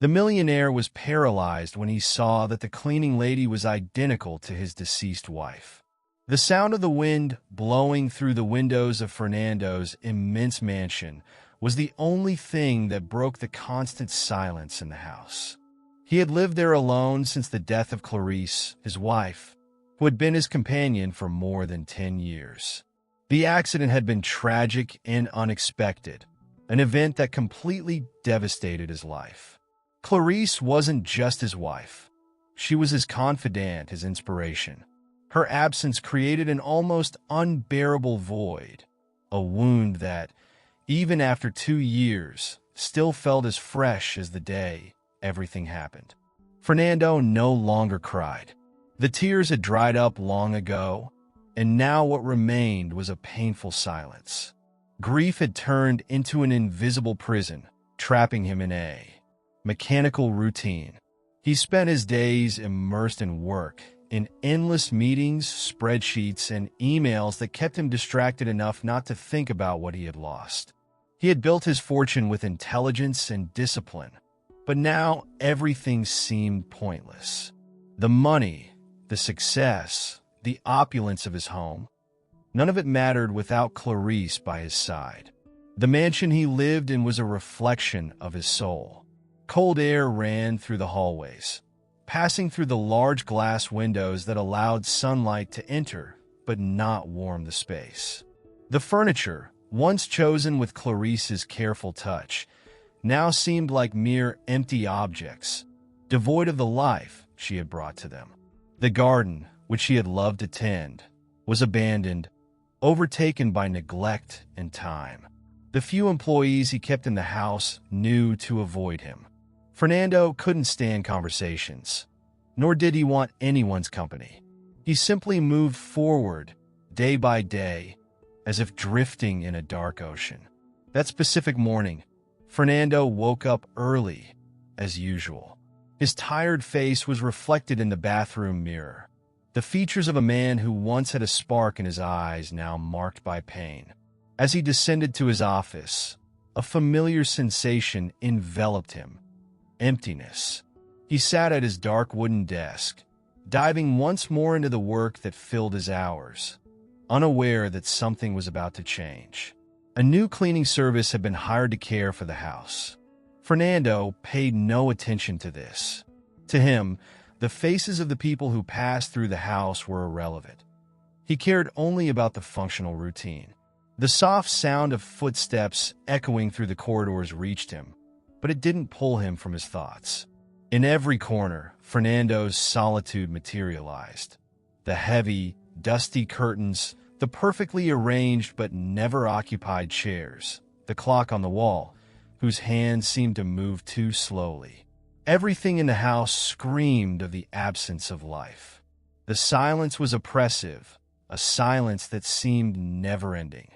The millionaire was paralyzed when he saw that the cleaning lady was identical to his deceased wife. The sound of the wind blowing through the windows of Fernando's immense mansion was the only thing that broke the constant silence in the house. He had lived there alone since the death of Clarice, his wife, who had been his companion for more than 10 years. The accident had been tragic and unexpected, an event that completely devastated his life. Clarice wasn't just his wife. She was his confidant, his inspiration. Her absence created an almost unbearable void, a wound that, even after 2 years, still felt as fresh as the day everything happened. Fernando no longer cried. The tears had dried up long ago, and now what remained was a painful silence. Grief had turned into an invisible prison, trapping him in a mechanical routine. He spent his days immersed in work, in endless meetings, spreadsheets, and emails that kept him distracted enough not to think about what he had lost. He had built his fortune with intelligence and discipline, but now everything seemed pointless. The money, the success, the opulence of his home, none of it mattered without Clarice by his side. The mansion he lived in was a reflection of his soul. Cold air ran through the hallways, passing through the large glass windows that allowed sunlight to enter but not warm the space. The furniture, once chosen with Clarice's careful touch, now seemed like mere empty objects, devoid of the life she had brought to them. The garden, which she had loved to tend, was abandoned, overtaken by neglect and time. The few employees he kept in the house knew to avoid him. Fernando couldn't stand conversations, nor did he want anyone's company. He simply moved forward, day by day, as if drifting in a dark ocean. That specific morning, Fernando woke up early, as usual. His tired face was reflected in the bathroom mirror, the features of a man who once had a spark in his eyes now marked by pain. As he descended to his office, a familiar sensation enveloped him. Emptiness. He sat at his dark wooden desk, diving once more into the work that filled his hours, unaware that something was about to change. A new cleaning service had been hired to care for the house. Fernando paid no attention to this. To him, the faces of the people who passed through the house were irrelevant. He cared only about the functional routine. The soft sound of footsteps echoing through the corridors reached him, but it didn't pull him from his thoughts. In every corner, Fernando's solitude materialized. The heavy, dusty curtains, the perfectly arranged but never occupied chairs, the clock on the wall, whose hands seemed to move too slowly. Everything in the house screamed of the absence of life. The silence was oppressive, a silence that seemed never-ending.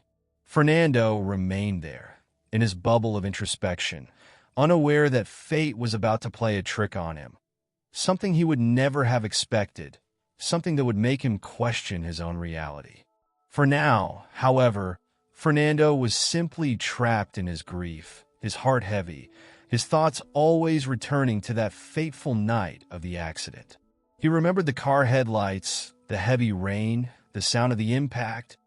Fernando remained there, in his bubble of introspection, unaware that fate was about to play a trick on him. Something he would never have expected, something that would make him question his own reality. For now, however, Fernando was simply trapped in his grief, his heart heavy, his thoughts always returning to that fateful night of the accident. He remembered the car headlights, the heavy rain, the sound of the impact,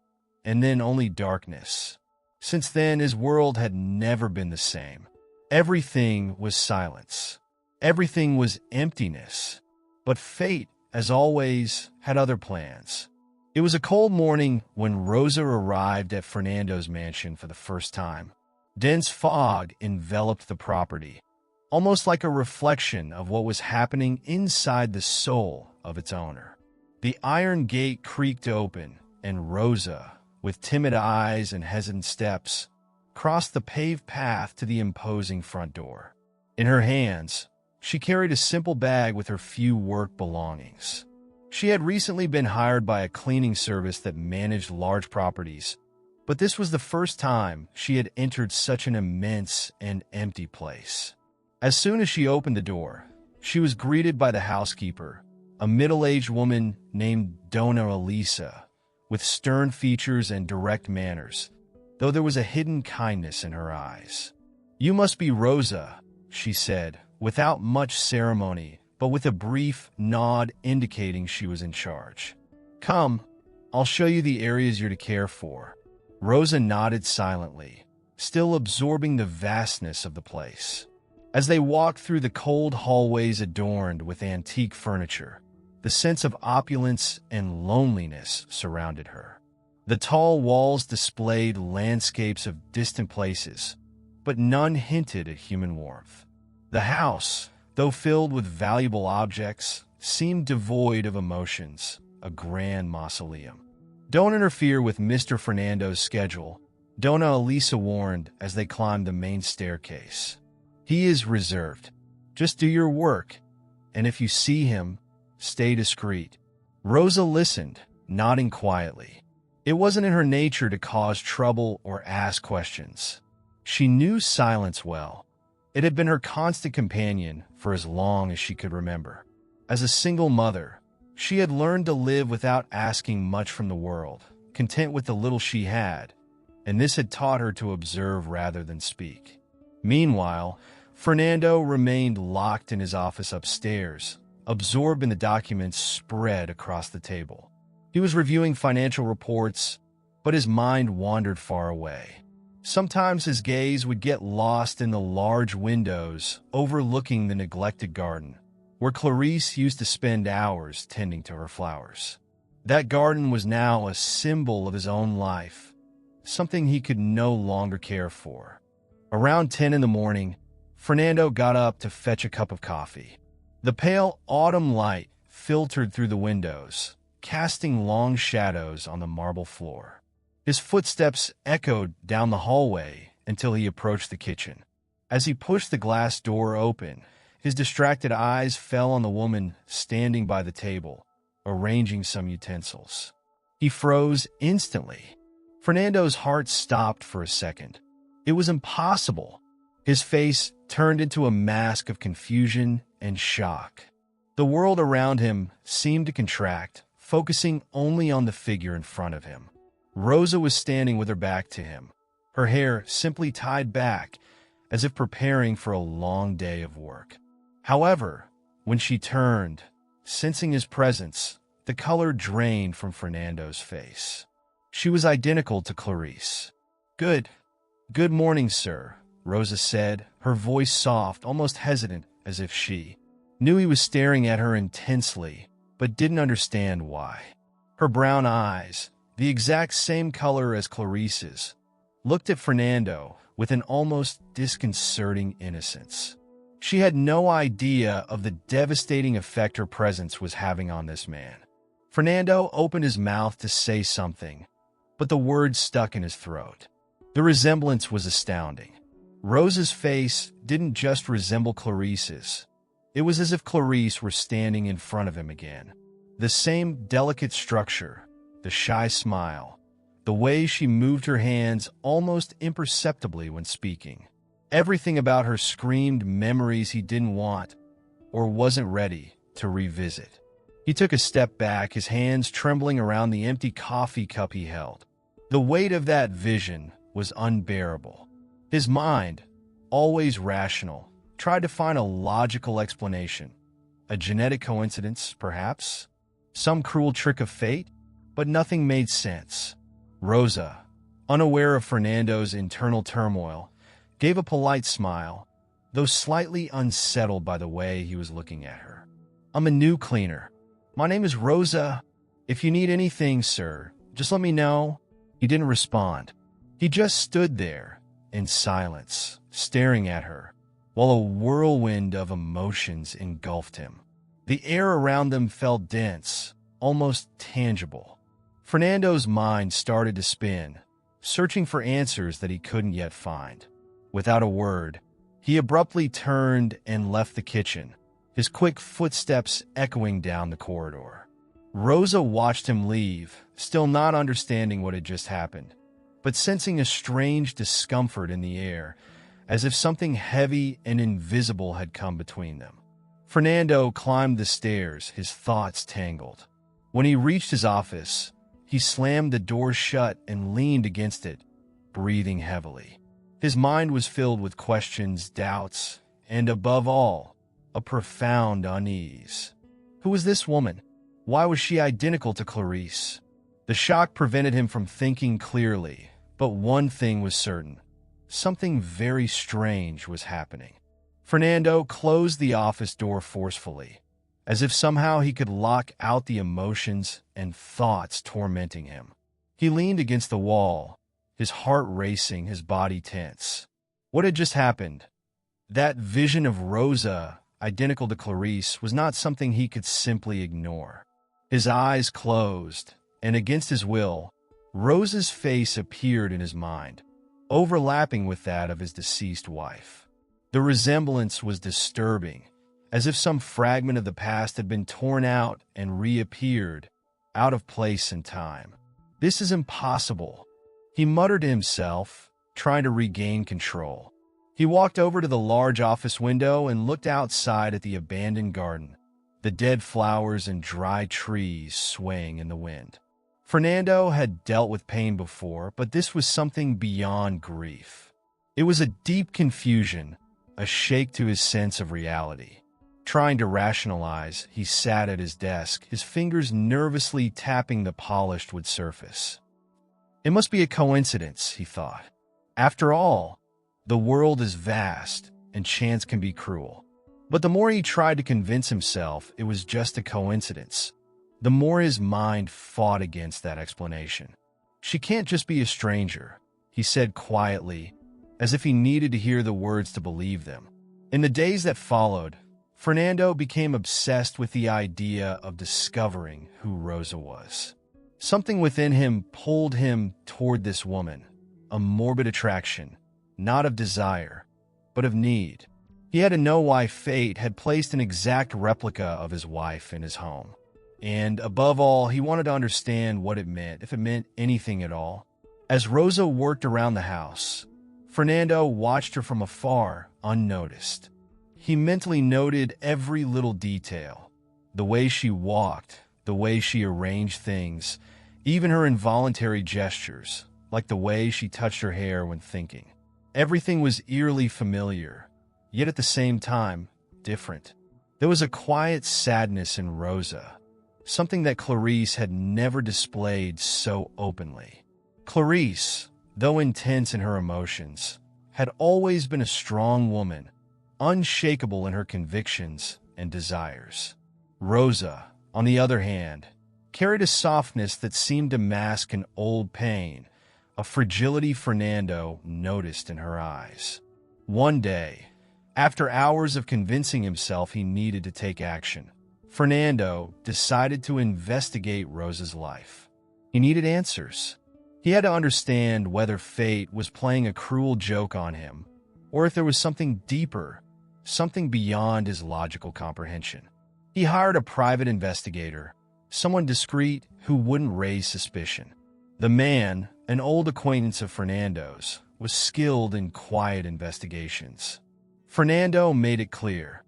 and then only darkness. Since then, his world had never been the same. Everything was silence. Everything was emptiness. But fate, as always, had other plans. It was a cold morning when Rosa arrived at Fernando's mansion for the first time. Dense fog enveloped the property, almost like a reflection of what was happening inside the soul of its owner. The iron gate creaked open, and Rosa, with timid eyes and hesitant steps, crossed the paved path to the imposing front door. In her hands, she carried a simple bag with her few work belongings. She had recently been hired by a cleaning service that managed large properties, but this was the first time she had entered such an immense and empty place. As soon as she opened the door, she was greeted by the housekeeper, a middle-aged woman named Dona Elisa, with stern features and direct manners, though there was a hidden kindness in her eyes. "You must be Rosa," she said, without much ceremony, but with a brief nod indicating she was in charge. "Come, I'll show you the areas you're to care for." Rosa nodded silently, still absorbing the vastness of the place. As they walked through the cold hallways adorned with antique furniture, the sense of opulence and loneliness surrounded her. The tall walls displayed landscapes of distant places, but none hinted at human warmth. The house, though filled with valuable objects, seemed devoid of emotions, a grand mausoleum. "Don't interfere with Mr. Fernando's schedule," Dona Elisa warned as they climbed the main staircase. "He is reserved. Just do your work, and if you see him, stay discreet." Rosa listened, nodding quietly. It wasn't in her nature to cause trouble or ask questions. She knew silence well. It had been her constant companion for as long as she could remember. As a single mother, she had learned to live without asking much from the world, content with the little she had, and this had taught her to observe rather than speak. Meanwhile, Fernando remained locked in his office upstairs, absorbed in the documents spread across the table. He was reviewing financial reports, but his mind wandered far away. Sometimes his gaze would get lost in the large windows overlooking the neglected garden, where Clarice used to spend hours tending to her flowers. That garden was now a symbol of his own life, something he could no longer care for. Around 10 in the morning, Fernando got up to fetch a cup of coffee. The pale autumn light filtered through the windows, casting long shadows on the marble floor. His footsteps echoed down the hallway until he approached the kitchen. As he pushed the glass door open, his distracted eyes fell on the woman standing by the table, arranging some utensils. He froze instantly. Fernando's heart stopped for a second. It was impossible. His face turned into a mask of confusion and shock. The world around him seemed to contract, focusing only on the figure in front of him. Rosa was standing with her back to him, her hair simply tied back, as if preparing for a long day of work. However, when she turned, sensing his presence, the color drained from Fernando's face. She was identical to Clarice. Good morning, sir," Rosa said, her voice soft, almost hesitant, as if she knew he was staring at her intensely, but didn't understand why. Her brown eyes, the exact same color as Clarice's, looked at Fernando with an almost disconcerting innocence. She had no idea of the devastating effect her presence was having on this man. Fernando opened his mouth to say something, but the words stuck in his throat. The resemblance was astounding. Rosa's face didn't just resemble Clarice's. It was as if Clarice were standing in front of him again. The same delicate structure, the shy smile, the way she moved her hands almost imperceptibly when speaking. Everything about her screamed memories he didn't want or wasn't ready to revisit. He took a step back, his hands trembling around the empty coffee cup he held. The weight of that vision was unbearable. His mind, always rational, tried to find a logical explanation. A genetic coincidence, perhaps? Some cruel trick of fate? But nothing made sense. Rosa, unaware of Fernando's internal turmoil, gave a polite smile, though slightly unsettled by the way he was looking at her. "I'm a new cleaner. My name is Rosa. If you need anything, sir, just let me know." He didn't respond. He just stood there, in silence, staring at her, while a whirlwind of emotions engulfed him. The air around them felt dense, almost tangible. Fernando's mind started to spin, searching for answers that he couldn't yet find. Without a word, he abruptly turned and left the kitchen, his quick footsteps echoing down the corridor. Rosa watched him leave, still not understanding what had just happened, but sensing a strange discomfort in the air, as if something heavy and invisible had come between them. Fernando climbed the stairs, his thoughts tangled. When he reached his office, he slammed the door shut and leaned against it, breathing heavily. His mind was filled with questions, doubts, and above all, a profound unease. Who was this woman? Why was she identical to Clarice? The shock prevented him from thinking clearly, but one thing was certain. Something very strange was happening. Fernando closed the office door forcefully, as if somehow he could lock out the emotions and thoughts tormenting him. He leaned against the wall, his heart racing, his body tense. What had just happened? That vision of Rosa, identical to Clarice, was not something he could simply ignore. His eyes closed, and against his will, Rosa's face appeared in his mind, overlapping with that of his deceased wife. The resemblance was disturbing, as if some fragment of the past had been torn out and reappeared, out of place and time. This is impossible, he muttered to himself, trying to regain control. He walked over to the large office window and looked outside at the abandoned garden, the dead flowers and dry trees swaying in the wind. Fernando had dealt with pain before, but this was something beyond grief. It was a deep confusion, a shake to his sense of reality. Trying to rationalize, he sat at his desk, his fingers nervously tapping the polished wood surface. It must be a coincidence, he thought. After all, the world is vast, and chance can be cruel. But the more he tried to convince himself it was just a coincidence, the more his mind fought against that explanation. She can't just be a stranger, he said quietly, as if he needed to hear the words to believe them. In the days that followed, Fernando became obsessed with the idea of discovering who Rosa was. Something within him pulled him toward this woman, a morbid attraction, not of desire, but of need. He had to know why fate had placed an exact replica of his wife in his home. And above all, he wanted to understand what it meant, if it meant anything at all. As Rosa worked around the house, Fernando watched her from afar, unnoticed. He mentally noted every little detail, the way she walked, the way she arranged things, even her involuntary gestures, like the way she touched her hair when thinking. Everything was eerily familiar, yet at the same time, different. There was a quiet sadness in Rosa, something that Clarice had never displayed so openly. Clarice, though intense in her emotions, had always been a strong woman, unshakable in her convictions and desires. Rosa, on the other hand, carried a softness that seemed to mask an old pain, a fragility Fernando noticed in her eyes. One day, after hours of convincing himself he needed to take action, Fernando decided to investigate Rosa's life. He needed answers. He had to understand whether fate was playing a cruel joke on him, or if there was something deeper, something beyond his logical comprehension. He hired a private investigator, someone discreet who wouldn't raise suspicion. The man, an old acquaintance of Fernando's, was skilled in quiet investigations. Fernando made it clear.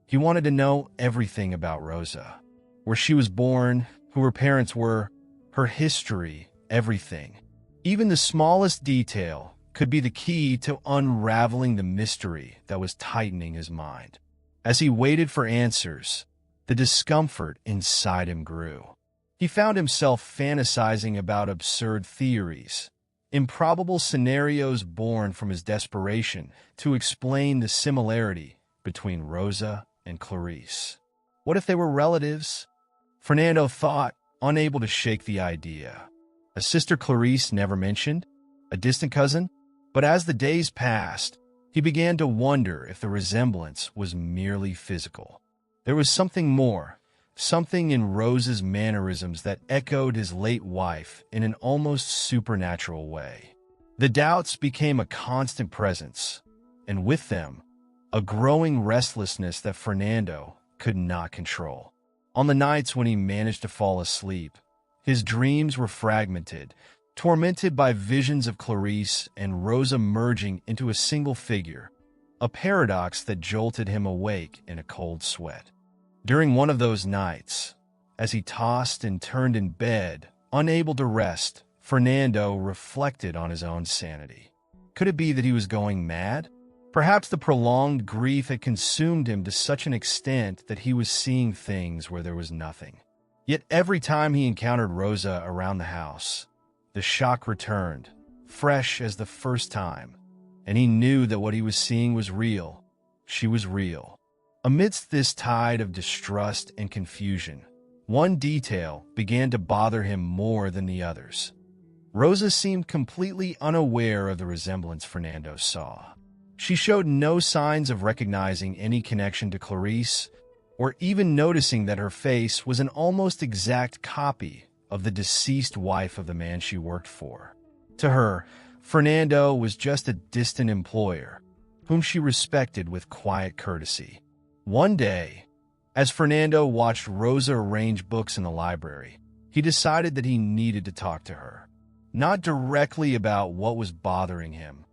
He wanted to know everything about Rosa. Where she was born, who her parents were, her history, everything. Even the smallest detail could be the key to unraveling the mystery that was tightening his mind. As he waited for answers, the discomfort inside him grew. He found himself fantasizing about absurd theories, improbable scenarios born from his desperation to explain the similarity between Rosa and Clarice. What if they were relatives? Fernando thought, unable to shake the idea. A sister Clarice never mentioned? A distant cousin? But as the days passed, he began to wonder if the resemblance was merely physical. There was something more, something in Rosa's mannerisms that echoed his late wife in an almost supernatural way. The doubts became a constant presence, and with them, a growing restlessness that Fernando could not control. On the nights when he managed to fall asleep, his dreams were fragmented, tormented by visions of Clarice and Rosa merging into a single figure, a paradox that jolted him awake in a cold sweat. During one of those nights, as he tossed and turned in bed, unable to rest, Fernando reflected on his own sanity. Could it be that he was going mad? Perhaps the prolonged grief had consumed him to such an extent that he was seeing things where there was nothing. Yet every time he encountered Rosa around the house, the shock returned, fresh as the first time, and he knew that what he was seeing was real. She was real. Amidst this tide of distrust and confusion, one detail began to bother him more than the others. Rosa seemed completely unaware of the resemblance Fernando saw. She showed no signs of recognizing any connection to Clarice, or even noticing that her face was an almost exact copy of the deceased wife of the man she worked for. To her, Fernando was just a distant employer, whom she respected with quiet courtesy. One day, as Fernando watched Rosa arrange books in the library, he decided that he needed to talk to her. Not directly about what was bothering him.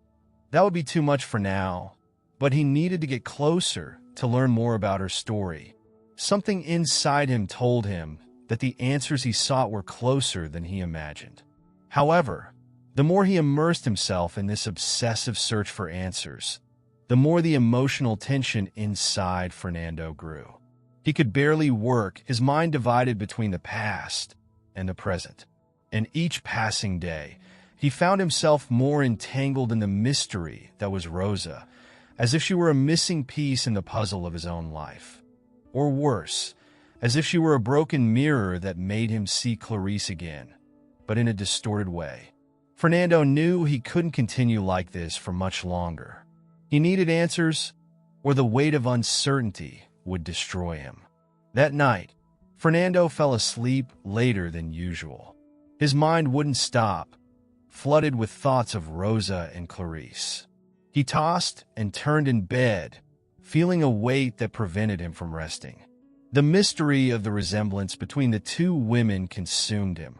That would be too much for now, but he needed to get closer to learn more about her story. Something inside him told him that the answers he sought were closer than he imagined. However, the more he immersed himself in this obsessive search for answers, the more the emotional tension inside Fernando grew. He could barely work, his mind divided between the past and the present. And each passing day, he found himself more entangled in the mystery that was Rosa, as if she were a missing piece in the puzzle of his own life. Or worse, as if she were a broken mirror that made him see Clarice again, but in a distorted way. Fernando knew he couldn't continue like this for much longer. He needed answers, or the weight of uncertainty would destroy him. That night, Fernando fell asleep later than usual. His mind wouldn't stop, flooded with thoughts of Rosa and Clarice. He tossed and turned in bed, feeling a weight that prevented him from resting. The mystery of the resemblance between the two women consumed him,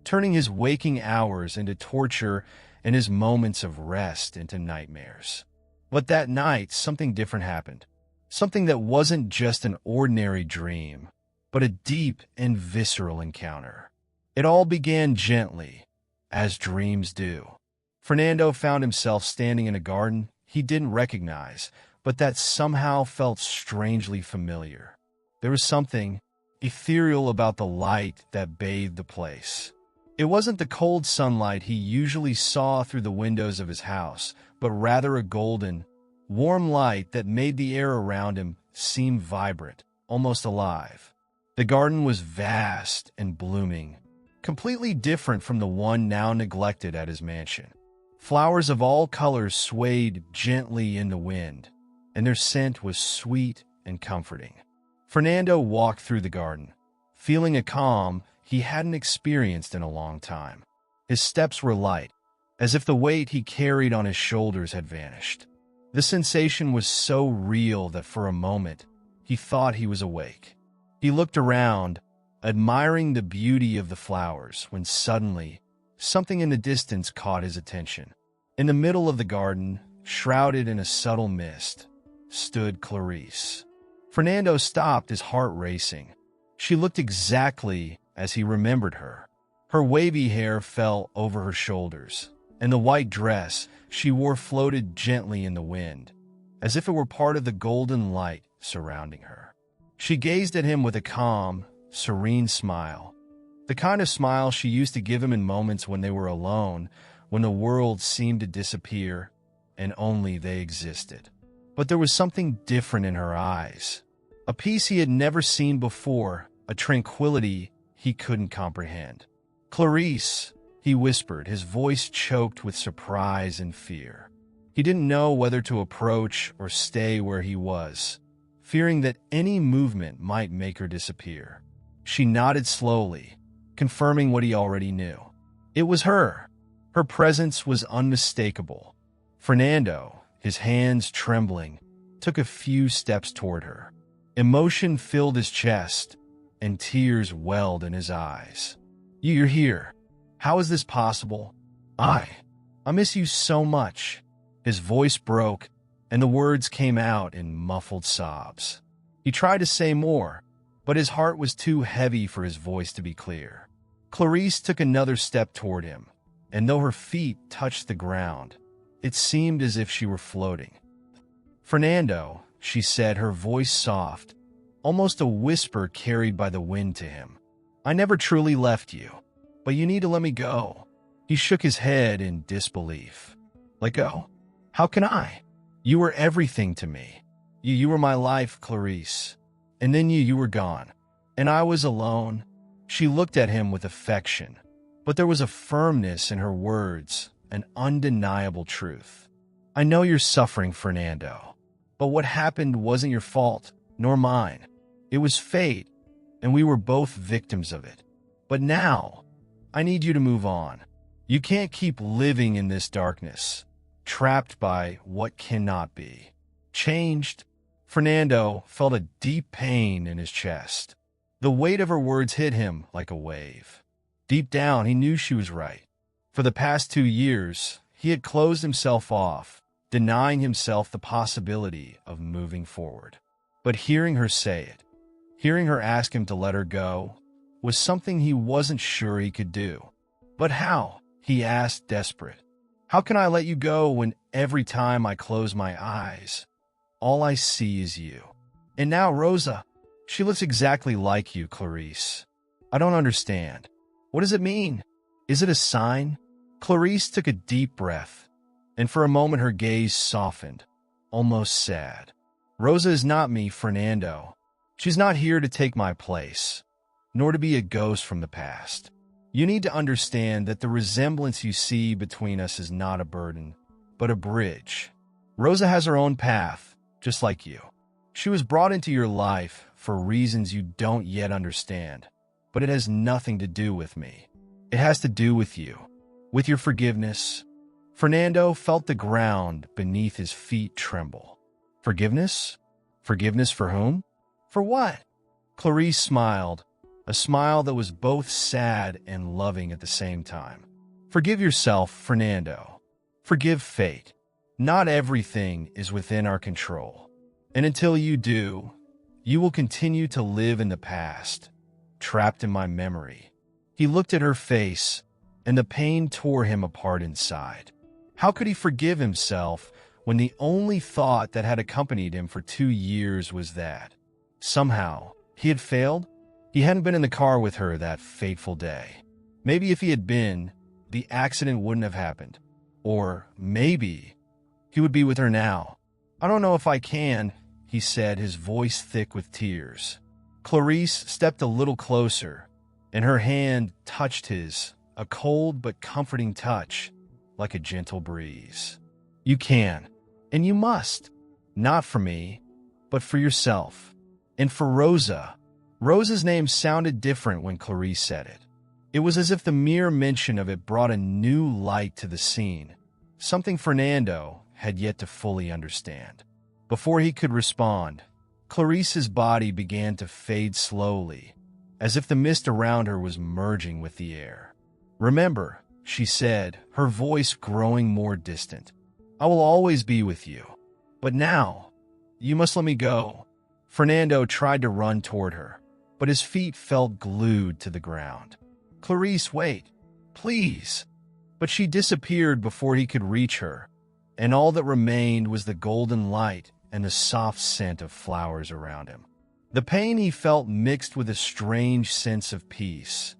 turning his waking hours into torture and his moments of rest into nightmares. But that night, something different happened. Something that wasn't just an ordinary dream, but a deep and visceral encounter. It all began gently, as dreams do. Fernando found himself standing in a garden he didn't recognize, but that somehow felt strangely familiar. There was something ethereal about the light that bathed the place. It wasn't the cold sunlight he usually saw through the windows of his house, but rather a golden, warm light that made the air around him seem vibrant, almost alive. The garden was vast and blooming, completely different from the one now neglected at his mansion. Flowers of all colors swayed gently in the wind, and their scent was sweet and comforting. Fernando walked through the garden, feeling a calm he hadn't experienced in a long time. His steps were light, as if the weight he carried on his shoulders had vanished. The sensation was so real that for a moment, he thought he was awake. He looked around, admiring the beauty of the flowers, when suddenly, something in the distance caught his attention. In the middle of the garden, shrouded in a subtle mist, stood Clarice. Fernando stopped, his heart racing. She looked exactly as he remembered her. Her wavy hair fell over her shoulders, and the white dress she wore floated gently in the wind, as if it were part of the golden light surrounding her. She gazed at him with a calm, serene smile, the kind of smile she used to give him in moments when they were alone, when the world seemed to disappear and only they existed. But there was something different in her eyes, a peace he had never seen before, a tranquility he couldn't comprehend. "Clarice," he whispered, his voice choked with surprise and fear. He didn't know whether to approach or stay where he was, fearing that any movement might make her disappear. She nodded slowly, confirming what he already knew. It was her. Her presence was unmistakable. Fernando, his hands trembling, took a few steps toward her. Emotion filled his chest, and tears welled in his eyes. "You're here. How is this possible? I miss you so much." His voice broke, and the words came out in muffled sobs. He tried to say more, but his heart was too heavy for his voice to be clear. Clarice took another step toward him, and though her feet touched the ground, it seemed as if she were floating. "Fernando," she said, her voice soft, almost a whisper carried by the wind to him. "I never truly left you, but you need to let me go." He shook his head in disbelief. "Let go? How can I? You were everything to me. You were my life, Clarice. And then you were gone. And I was alone." She looked at him with affection, but there was a firmness in her words, an undeniable truth. "I know you're suffering, Fernando, but what happened wasn't your fault, nor mine. It was fate, and we were both victims of it. But now, I need you to move on. You can't keep living in this darkness, trapped by what cannot be." Changed, Fernando felt a deep pain in his chest. The weight of her words hit him like a wave. Deep down, he knew she was right. For the past 2 years, he had closed himself off, denying himself the possibility of moving forward. But hearing her say it, hearing her ask him to let her go, was something he wasn't sure he could do. "But how?" he asked, desperate. "How can I let you go when every time I close my eyes, all I see is you? And now Rosa, she looks exactly like you, Clarice. I don't understand. What does it mean? Is it a sign?" Clarice took a deep breath, and for a moment her gaze softened, almost sad. "Rosa is not me, Fernando. She's not here to take my place, nor to be a ghost from the past. You need to understand that the resemblance you see between us is not a burden, but a bridge. Rosa has her own path, just like you. She was brought into your life for reasons you don't yet understand, but it has nothing to do with me. It has to do with you, with your forgiveness." Fernando felt the ground beneath his feet tremble. Forgiveness? Forgiveness for whom? For what? Clarice smiled, a smile that was both sad and loving at the same time. "Forgive yourself, Fernando. Forgive fate. Not everything is within our control. And until you do, you will continue to live in the past, trapped in my memory." He looked at her face, and the pain tore him apart inside. How could he forgive himself when the only thought that had accompanied him for 2 years was that, somehow, he had failed? He hadn't been in the car with her that fateful day. Maybe if he had been, the accident wouldn't have happened. Or maybe he would be with her now. "I don't know if I can," he said, his voice thick with tears. Clarice stepped a little closer, and her hand touched his, a cold but comforting touch, like a gentle breeze. "You can, and you must. Not for me, but for yourself. And for Rosa." Rosa's name sounded different when Clarice said it. It was as if the mere mention of it brought a new light to the scene, something Fernando had yet to fully understand. Before he could respond, Clarice's body began to fade slowly, as if the mist around her was merging with the air. "Remember," she said, her voice growing more distant, "I will always be with you. But now, you must let me go." Fernando tried to run toward her, but his feet felt glued to the ground. "Clarice, wait, please." But she disappeared before he could reach her, and all that remained was the golden light and the soft scent of flowers around him. The pain he felt mixed with a strange sense of peace,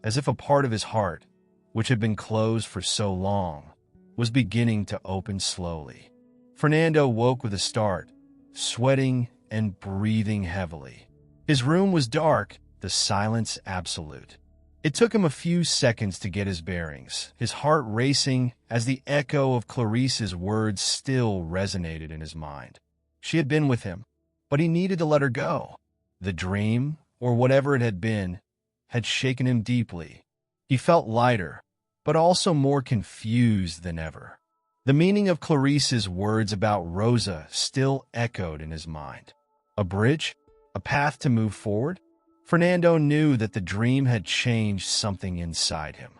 as if a part of his heart, which had been closed for so long, was beginning to open slowly. Fernando woke with a start, sweating and breathing heavily. His room was dark, the silence absolute. It took him a few seconds to get his bearings, his heart racing as the echo of Clarice's words still resonated in his mind. She had been with him, but he needed to let her go. The dream, or whatever it had been, had shaken him deeply. He felt lighter, but also more confused than ever. The meaning of Clarice's words about Rosa still echoed in his mind. A bridge? A path to move forward? Fernando knew that the dream had changed something inside him.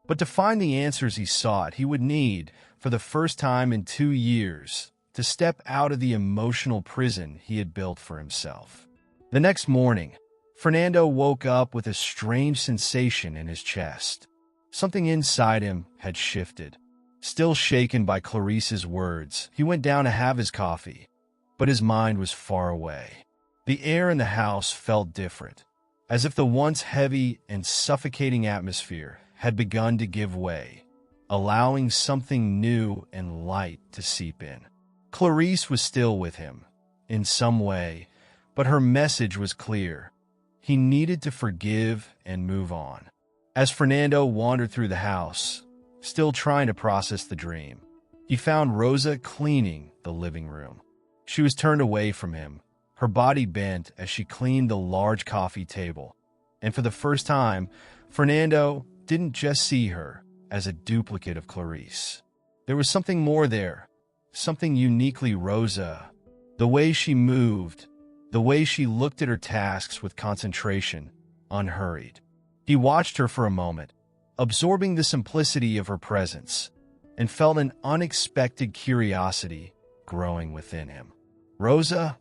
But to find the answers he sought, he would need, for the first time in 2 years, to step out of the emotional prison he had built for himself. The next morning, Fernando woke up with a strange sensation in his chest. Something inside him had shifted. Still shaken by Clarice's words, he went down to have his coffee, but his mind was far away. The air in the house felt different, as if the once heavy and suffocating atmosphere had begun to give way, allowing something new and light to seep in. Clarice was still with him, in some way, but her message was clear. He needed to forgive and move on. As Fernando wandered through the house, still trying to process the dream, he found Rosa cleaning the living room. She was turned away from him, her body bent as she cleaned the large coffee table. And for the first time, Fernando didn't just see her as a duplicate of Clarice. There was something more there, something uniquely Rosa. The way she moved, the way she looked at her tasks with concentration, unhurried. He watched her for a moment, absorbing the simplicity of her presence, and felt an unexpected curiosity growing within him. Rosa?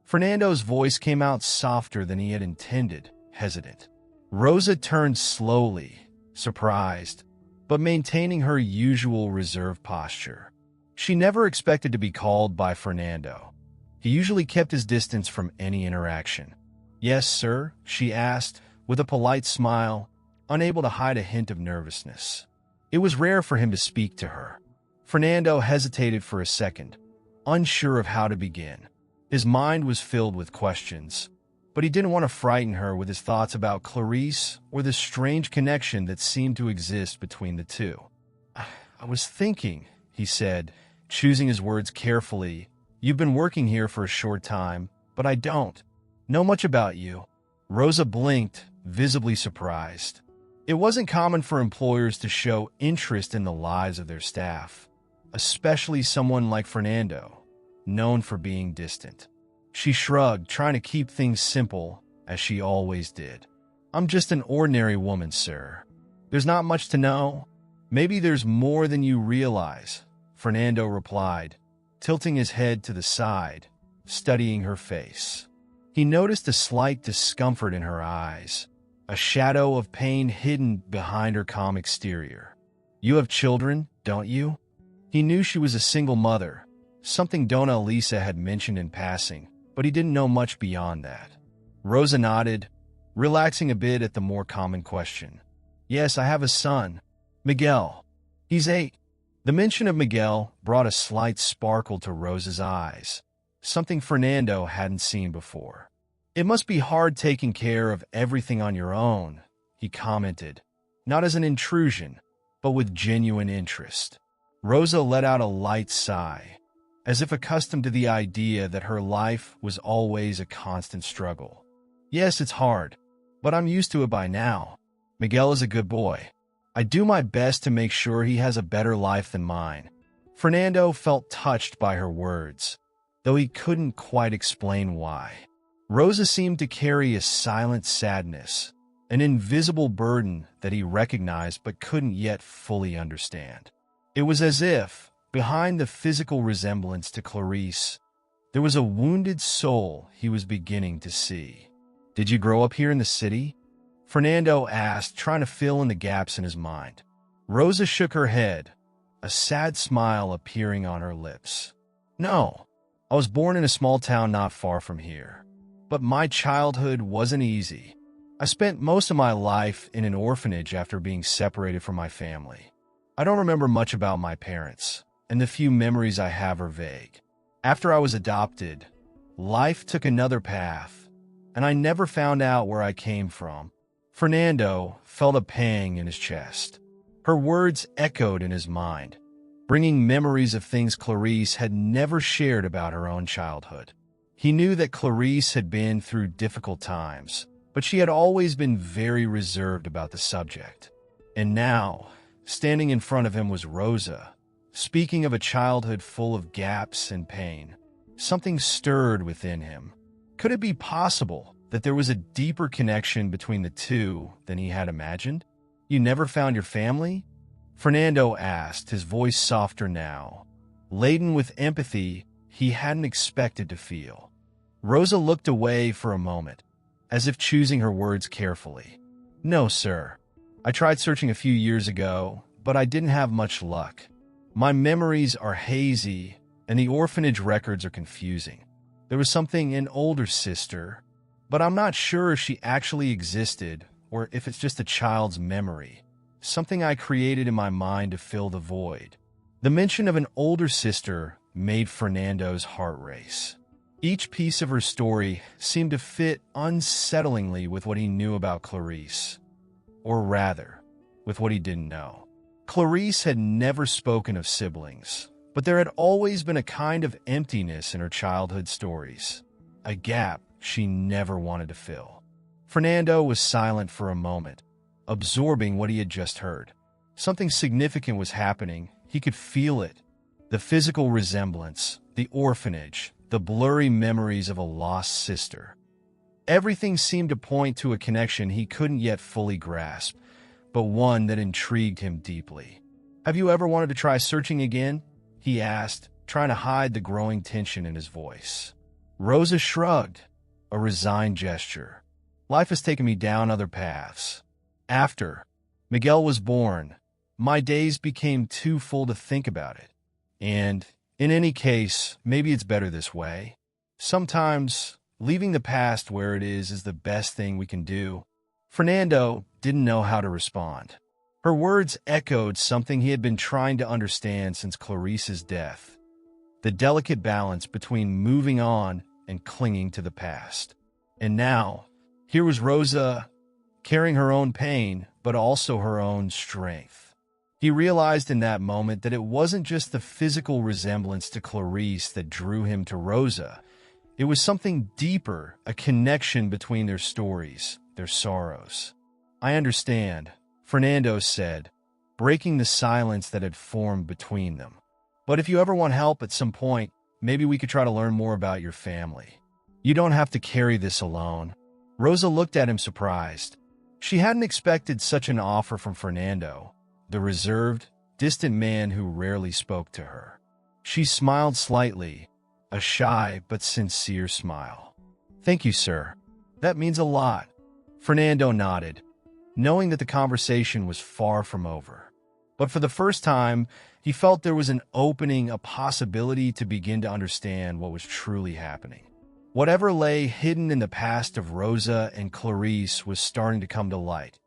Fernando's voice came out softer than he had intended, hesitant. Rosa turned slowly, surprised, but maintaining her usual reserved posture. She never expected to be called by Fernando. He usually kept his distance from any interaction. "Yes, sir?" she asked, with a polite smile, unable to hide a hint of nervousness. It was rare for him to speak to her. Fernando hesitated for a second, unsure of how to begin. His mind was filled with questions, but he didn't want to frighten her with his thoughts about Clarice or the strange connection that seemed to exist between the two. "I was thinking," he said, choosing his words carefully. "You've been working here for a short time, but I don't know much about you." Rosa blinked, visibly surprised. It wasn't common for employers to show interest in the lives of their staff, especially someone like Fernando, known for being distant. She shrugged, trying to keep things simple, as she always did. "I'm just an ordinary woman, sir. There's not much to know. Maybe there's more than you realize," Fernando replied, tilting his head to the side, studying her face. He noticed a slight discomfort in her eyes, a shadow of pain hidden behind her calm exterior. "You have children, don't you?" He knew she was a single mother, something Dona Elisa had mentioned in passing, but he didn't know much beyond that. Rosa nodded, relaxing a bit at the more common question. "Yes, I have a son, Miguel. He's 8. The mention of Miguel brought a slight sparkle to Rosa's eyes, something Fernando hadn't seen before. "It must be hard taking care of everything on your own," he commented, not as an intrusion, but with genuine interest. Rosa let out a light sigh, as if accustomed to the idea that her life was always a constant struggle. "Yes, it's hard, but I'm used to it by now. Miguel is a good boy. I do my best to make sure he has a better life than mine." Fernando felt touched by her words, though he couldn't quite explain why. Rosa seemed to carry a silent sadness, an invisible burden that he recognized but couldn't yet fully understand. It was as if, behind the physical resemblance to Clarice, there was a wounded soul he was beginning to see. "Did you grow up here in the city?" Fernando asked, trying to fill in the gaps in his mind. Rosa shook her head, a sad smile appearing on her lips. "No, I was born in a small town not far from here. But my childhood wasn't easy. I spent most of my life in an orphanage after being separated from my family. I don't remember much about my parents, and the few memories I have are vague. After I was adopted, life took another path, and I never found out where I came from." Fernando felt a pang in his chest. Her words echoed in his mind, bringing memories of things Clarice had never shared about her own childhood. He knew that Clarice had been through difficult times, but she had always been very reserved about the subject. And now, standing in front of him was Rosa, speaking of a childhood full of gaps and pain. Something stirred within him. Could it be possible that there was a deeper connection between the two than he had imagined? "You never found your family?" Fernando asked, his voice softer now, laden with empathy he hadn't expected to feel. Rosa looked away for a moment, as if choosing her words carefully. "No, sir. I tried searching a few years ago, but I didn't have much luck. My memories are hazy, and the orphanage records are confusing." There was something an older sister, but I'm not sure if she actually existed or if it's just a child's memory, something I created in my mind to fill the void. The mention of an older sister made Fernando's heart race. Each piece of her story seemed to fit unsettlingly with what he knew about Clarice, or rather, with what he didn't know. Clarice had never spoken of siblings, but there had always been a kind of emptiness in her childhood stories, a gap she never wanted to fill. Fernando was silent for a moment, absorbing what he had just heard. Something significant was happening. He could feel it. The physical resemblance, the orphanage, the blurry memories of a lost sister. Everything seemed to point to a connection he couldn't yet fully grasp, but one that intrigued him deeply. "Have you ever wanted to try searching again?" he asked, trying to hide the growing tension in his voice. Rosa shrugged, a resigned gesture. "Life has taken me down other paths. After Miguel was born, my days became too full to think about it. And, in any case, maybe it's better this way. Sometimes, leaving the past where it is the best thing we can do." Fernando didn't know how to respond. Her words echoed something he had been trying to understand since Clarice's death: the delicate balance between moving on and clinging to the past. And now, here was Rosa, carrying her own pain, but also her own strength. He realized in that moment that it wasn't just the physical resemblance to Clarice that drew him to Rosa. It was something deeper, a connection between their stories, their sorrows. "I understand," Fernando said, breaking the silence that had formed between them. "But if you ever want help at some point, maybe we could try to learn more about your family. You don't have to carry this alone." Rosa looked at him surprised. She hadn't expected such an offer from Fernando, the reserved, distant man who rarely spoke to her. She smiled slightly, a shy but sincere smile. "Thank you, sir. That means a lot." Fernando nodded, knowing that the conversation was far from over. But for the first time, he felt there was an opening, a possibility to begin to understand what was truly happening. Whatever lay hidden in the past of Rosa and Clarice was starting to come to light,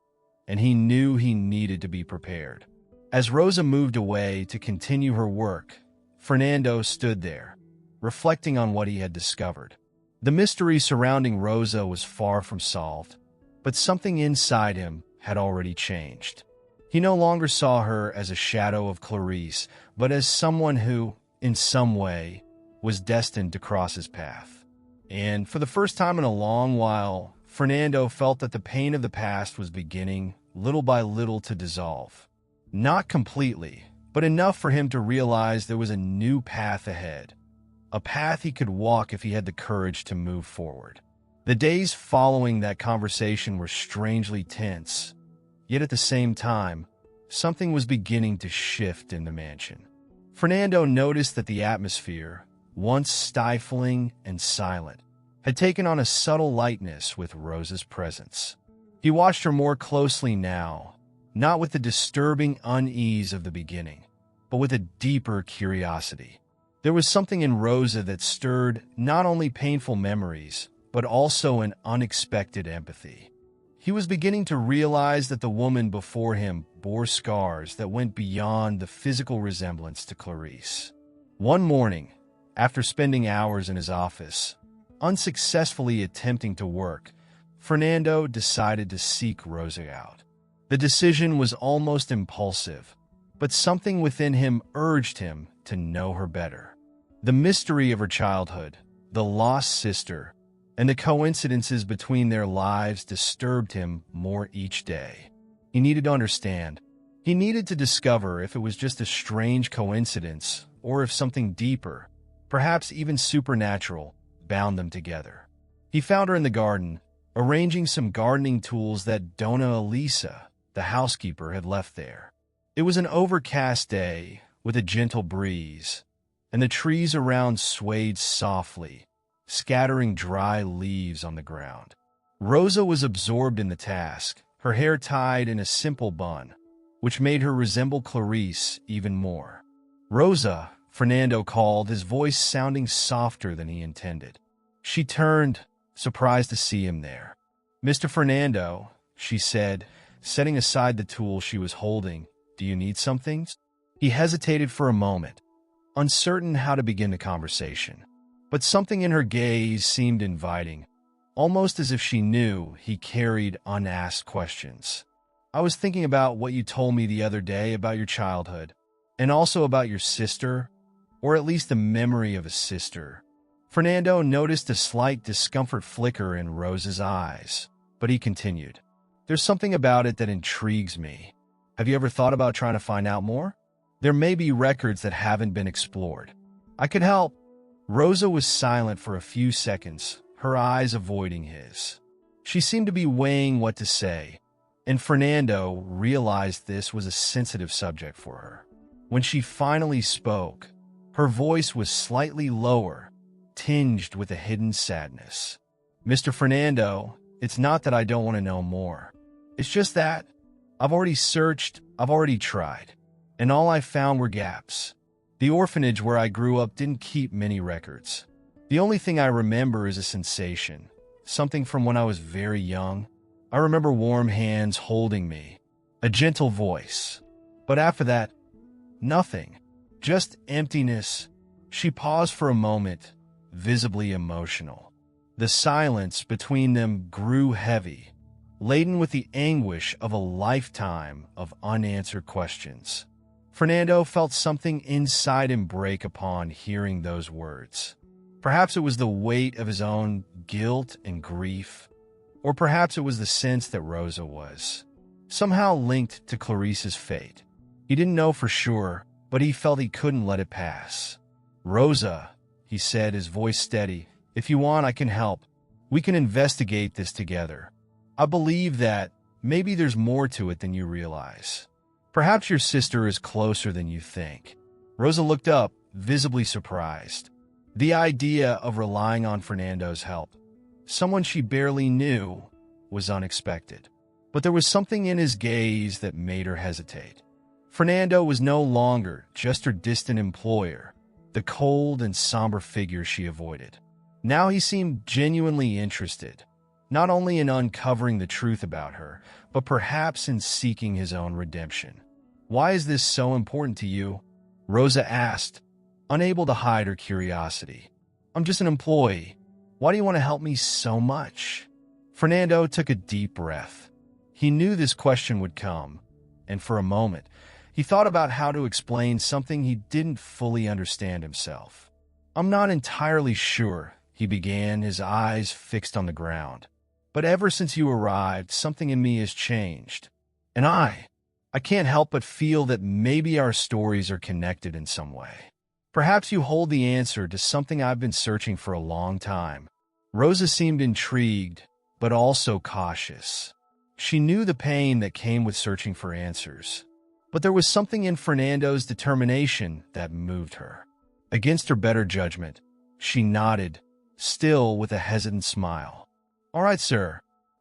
and he knew he needed to be prepared. As Rosa moved away to continue her work, Fernando stood there, reflecting on what he had discovered. The mystery surrounding Rosa was far from solved, but something inside him had already changed. He no longer saw her as a shadow of Clarice, but as someone who, in some way, was destined to cross his path. And for the first time in a long while, Fernando felt that the pain of the past was beginning, little by little, to dissolve. Not completely, but enough for him to realize there was a new path ahead. A path he could walk if he had the courage to move forward. The days following that conversation were strangely tense, yet at the same time, something was beginning to shift in the mansion. Fernando noticed that the atmosphere, once stifling and silent, had taken on a subtle lightness with Rosa's presence. He watched her more closely now, not with the disturbing unease of the beginning, but with a deeper curiosity. There was something in Rosa that stirred not only painful memories, but also an unexpected empathy. He was beginning to realize that the woman before him bore scars that went beyond the physical resemblance to Clarice. One morning, after spending hours in his office, unsuccessfully attempting to work, Fernando decided to seek Rosa out. The decision was almost impulsive, but something within him urged him to know her better. The mystery of her childhood, the lost sister, and the coincidences between their lives disturbed him more each day. He needed to understand. He needed to discover if it was just a strange coincidence or if something deeper, perhaps even supernatural, bound them together. He found her in the garden, arranging some gardening tools that Dona Elisa, the housekeeper, had left there. It was an overcast day with a gentle breeze, and the trees around swayed softly, scattering dry leaves on the ground. Rosa was absorbed in the task, her hair tied in a simple bun, which made her resemble Clarice even more. "Rosa," Fernando called, his voice sounding softer than he intended. She turned, surprised to see him there. "Mr. Fernando," she said, setting aside the tool she was holding, "do you need something?" He hesitated for a moment, uncertain how to begin the conversation. But something in her gaze seemed inviting, almost as if she knew he carried unasked questions. "I was thinking about what you told me the other day about your childhood, and also about your sister, or at least the memory of a sister." Fernando noticed a slight discomfort flicker in Rosa's eyes, but he continued, "There's something about it that intrigues me. Have you ever thought about trying to find out more? There may be records that haven't been explored. I could help." Rosa was silent for a few seconds, her eyes avoiding his. She seemed to be weighing what to say, and Fernando realized this was a sensitive subject for her. When she finally spoke, her voice was slightly lower, tinged with a hidden sadness. "Mr. Fernando, it's not that I don't want to know more. It's just that I've already searched, I've already tried, and all I found were gaps. The orphanage where I grew up didn't keep many records. The only thing I remember is a sensation, something from when I was very young. I remember warm hands holding me, a gentle voice. But after that, nothing, just emptiness." She paused for a moment, visibly emotional. The silence between them grew heavy, laden with the anguish of a lifetime of unanswered questions. Fernando felt something inside him break upon hearing those words. Perhaps it was the weight of his own guilt and grief, or perhaps it was the sense that Rosa was somehow linked to Clarice's fate. He didn't know for sure, but he felt he couldn't let it pass. "Rosa," he said, his voice steady, "if you want, I can help. We can investigate this together. I believe that maybe there's more to it than you realize. Perhaps your sister is closer than you think." Rosa looked up, visibly surprised. The idea of relying on Fernando's help, someone she barely knew, was unexpected. But there was something in his gaze that made her hesitate. Fernando was no longer just her distant employer, the cold and somber figure she avoided. Now he seemed genuinely interested, not only in uncovering the truth about her, but perhaps in seeking his own redemption. "Why is this so important to you?" Rosa asked, unable to hide her curiosity. "I'm just an employee. Why do you want to help me so much?" Fernando took a deep breath. He knew this question would come, and for a moment, he thought about how to explain something he didn't fully understand himself. "I'm not entirely sure," he began, his eyes fixed on the ground. "But ever since you arrived, something in me has changed. And I can't help but feel that maybe our stories are connected in some way. Perhaps you hold the answer to something I've been searching for a long time." Rosa seemed intrigued, but also cautious. She knew the pain that came with searching for answers. But there was something in Fernando's determination that moved her. Against her better judgment, she nodded, still with a hesitant smile. "All right, sir.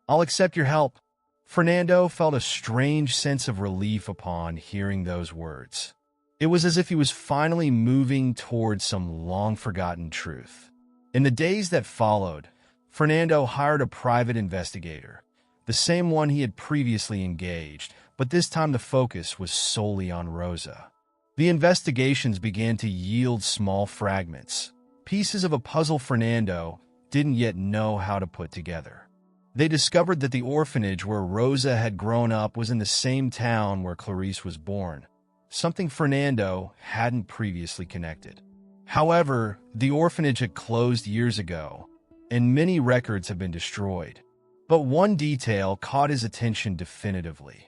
I'll accept your help." Fernando felt a strange sense of relief upon hearing those words. It was as if he was finally moving towards some long-forgotten truth. In the days that followed, Fernando hired a private investigator, the same one he had previously engaged, but this time the focus was solely on Rosa. The investigations began to yield small fragments, pieces of a puzzle Fernando didn't yet know how to put together. They discovered that the orphanage where Rosa had grown up was in the same town where Clarice was born, something Fernando hadn't previously connected. However, the orphanage had closed years ago, and many records have been destroyed. But one detail caught his attention definitively.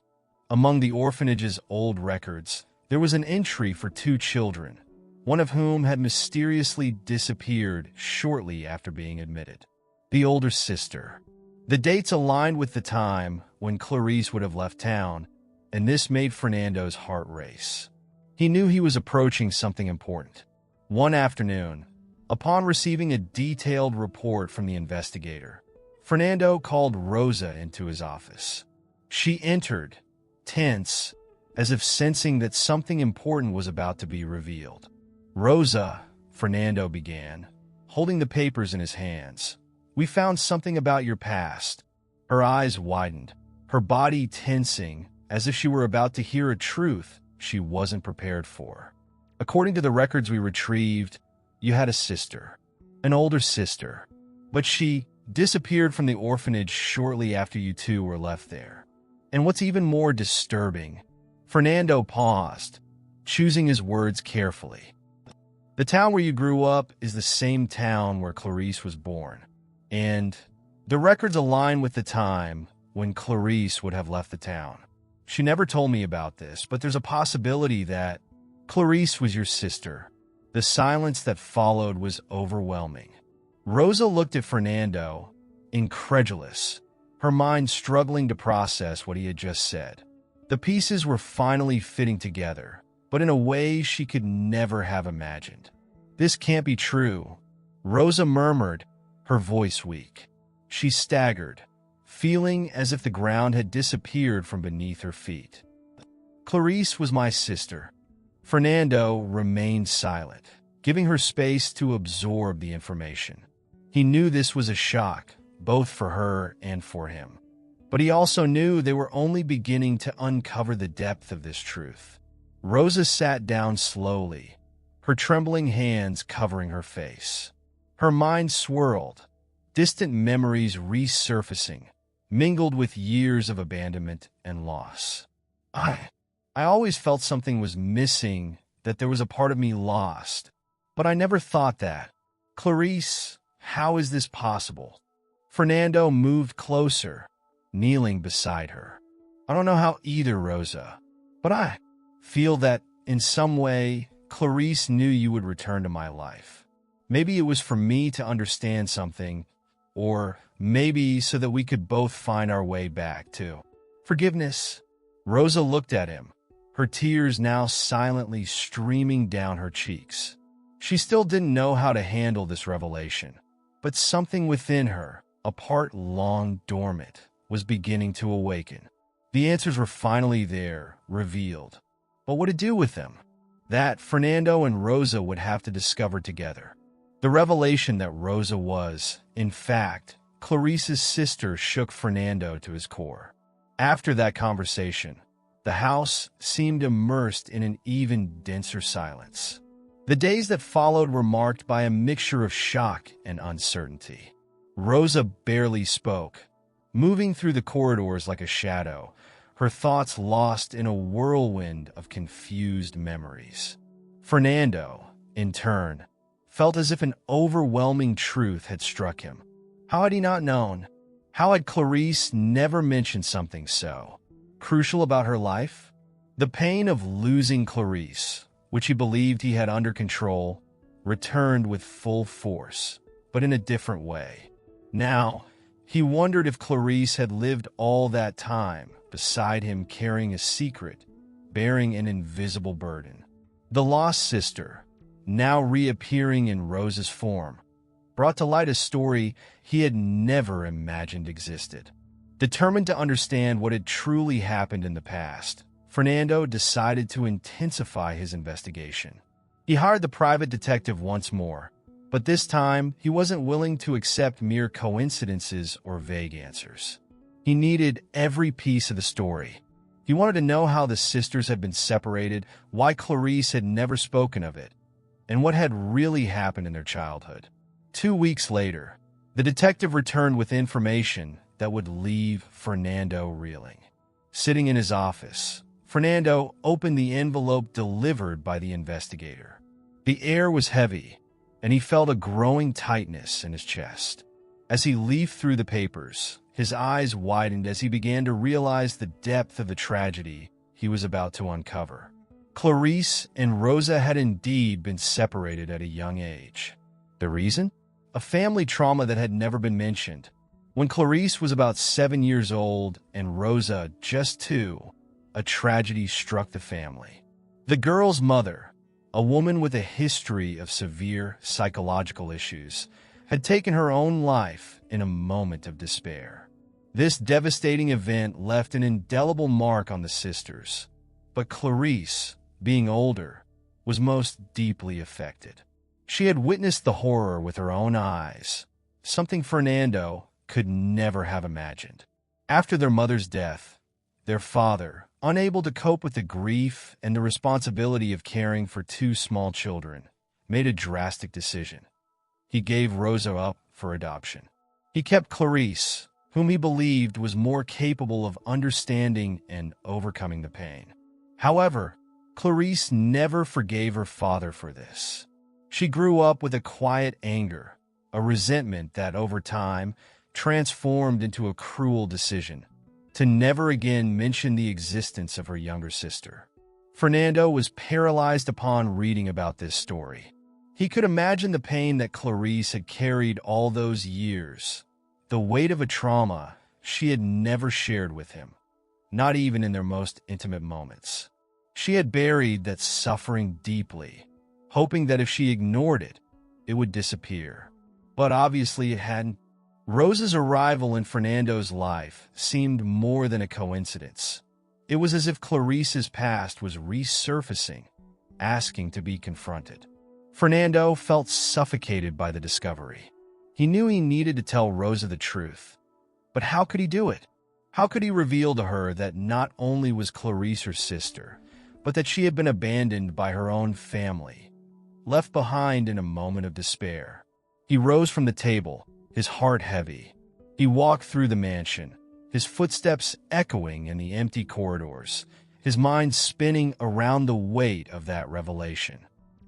Among the orphanage's old records, there was an entry for 2 children, one of whom had mysteriously disappeared shortly after being admitted. The older sister. The dates aligned with the time when Clarice would have left town, and this made Fernando's heart race. He knew he was approaching something important. One afternoon, upon receiving a detailed report from the investigator, Fernando called Rosa into his office. She entered, tense, as if sensing that something important was about to be revealed. "Rosa," Fernando began, holding the papers in his hands. "We found something about your past." Her eyes widened, her body tensing as if she were about to hear a truth she wasn't prepared for. "According to the records we retrieved, you had a sister, an older sister, but she disappeared from the orphanage shortly after you two were left there. And what's even more disturbing," Fernando paused, choosing his words carefully, "the town where you grew up is the same town where Clarice was born. And the records align with the time when Clarice would have left the town. She never told me about this, but there's a possibility that Clarice was your sister." The silence that followed was overwhelming. Rosa looked at Fernando, incredulous, her mind struggling to process what he had just said. The pieces were finally fitting together, but in a way she could never have imagined. "This can't be true," Rosa murmured, her voice weak. She staggered, feeling as if the ground had disappeared from beneath her feet. "Clarice was my sister." Fernando remained silent, giving her space to absorb the information. He knew this was a shock, both for her and for him. But he also knew they were only beginning to uncover the depth of this truth. Rosa sat down slowly, her trembling hands covering her face. Her mind swirled, distant memories resurfacing, mingled with years of abandonment and loss. I always felt something was missing, that there was a part of me lost. But I never thought that. Clarice, how is this possible?" Fernando moved closer, kneeling beside her. "I don't know how either, Rosa, but I feel that in some way, Clarice knew you would return to my life. Maybe it was for me to understand something, or maybe so that we could both find our way back to forgiveness." Rosa looked at him, her tears now silently streaming down her cheeks. She still didn't know how to handle this revelation, but something within her, a part long dormant, was beginning to awaken. The answers were finally there, revealed. But what to do with them? That Fernando and Rosa would have to discover together. The revelation that Rosa was, in fact, Clarice's sister shook Fernando to his core. After that conversation, the house seemed immersed in an even denser silence. The days that followed were marked by a mixture of shock and uncertainty. Rosa barely spoke, moving through the corridors like a shadow, her thoughts lost in a whirlwind of confused memories. Fernando, in turn, felt as if an overwhelming truth had struck him. How had he not known? How had Clarice never mentioned something so crucial about her life? The pain of losing Clarice, which he believed he had under control, returned with full force, but in a different way. Now, he wondered if Clarice had lived all that time beside him, carrying a secret, bearing an invisible burden. The lost sister, now reappearing in Rosa's form, brought to light a story he had never imagined existed. Determined to understand what had truly happened in the past, Fernando decided to intensify his investigation. He hired the private detective once more, but this time he wasn't willing to accept mere coincidences or vague answers. He needed every piece of the story. He wanted to know how the sisters had been separated, why Clarice had never spoken of it, and what had really happened in their childhood. 2 weeks later, the detective returned with information that would leave Fernando reeling. Sitting in his office, Fernando opened the envelope delivered by the investigator. The air was heavy, and he felt a growing tightness in his chest. As he leafed through the papers, his eyes widened as he began to realize the depth of the tragedy he was about to uncover. Clarice and Rosa had indeed been separated at a young age. The reason? A family trauma that had never been mentioned. When Clarice was about 7 years old and Rosa just 2, a tragedy struck the family. The girl's mother, a woman with a history of severe psychological issues, had taken her own life in a moment of despair. This devastating event left an indelible mark on the sisters, but Clarice, being older, was most deeply affected. She had witnessed the horror with her own eyes, something Fernando could never have imagined. After their mother's death, their father, unable to cope with the grief and the responsibility of caring for two small children, made a drastic decision. He gave Rosa up for adoption. He kept Clarice, whom he believed was more capable of understanding and overcoming the pain. However, Clarice never forgave her father for this. She grew up with a quiet anger, a resentment that over time transformed into a cruel decision to never again mention the existence of her younger sister. Fernando was paralyzed upon reading about this story. He could imagine the pain that Clarice had carried all those years, the weight of a trauma she had never shared with him, not even in their most intimate moments. She had buried that suffering deeply, hoping that if she ignored it, it would disappear. But obviously it hadn't. Rosa's arrival in Fernando's life seemed more than a coincidence. It was as if Clarice's past was resurfacing, asking to be confronted. Fernando felt suffocated by the discovery. He knew he needed to tell Rosa the truth. But how could he do it? How could he reveal to her that not only was Clarice her sister, but that she had been abandoned by her own family, left behind in a moment of despair? He rose from the table, his heart heavy. He walked through the mansion, his footsteps echoing in the empty corridors, his mind spinning around the weight of that revelation.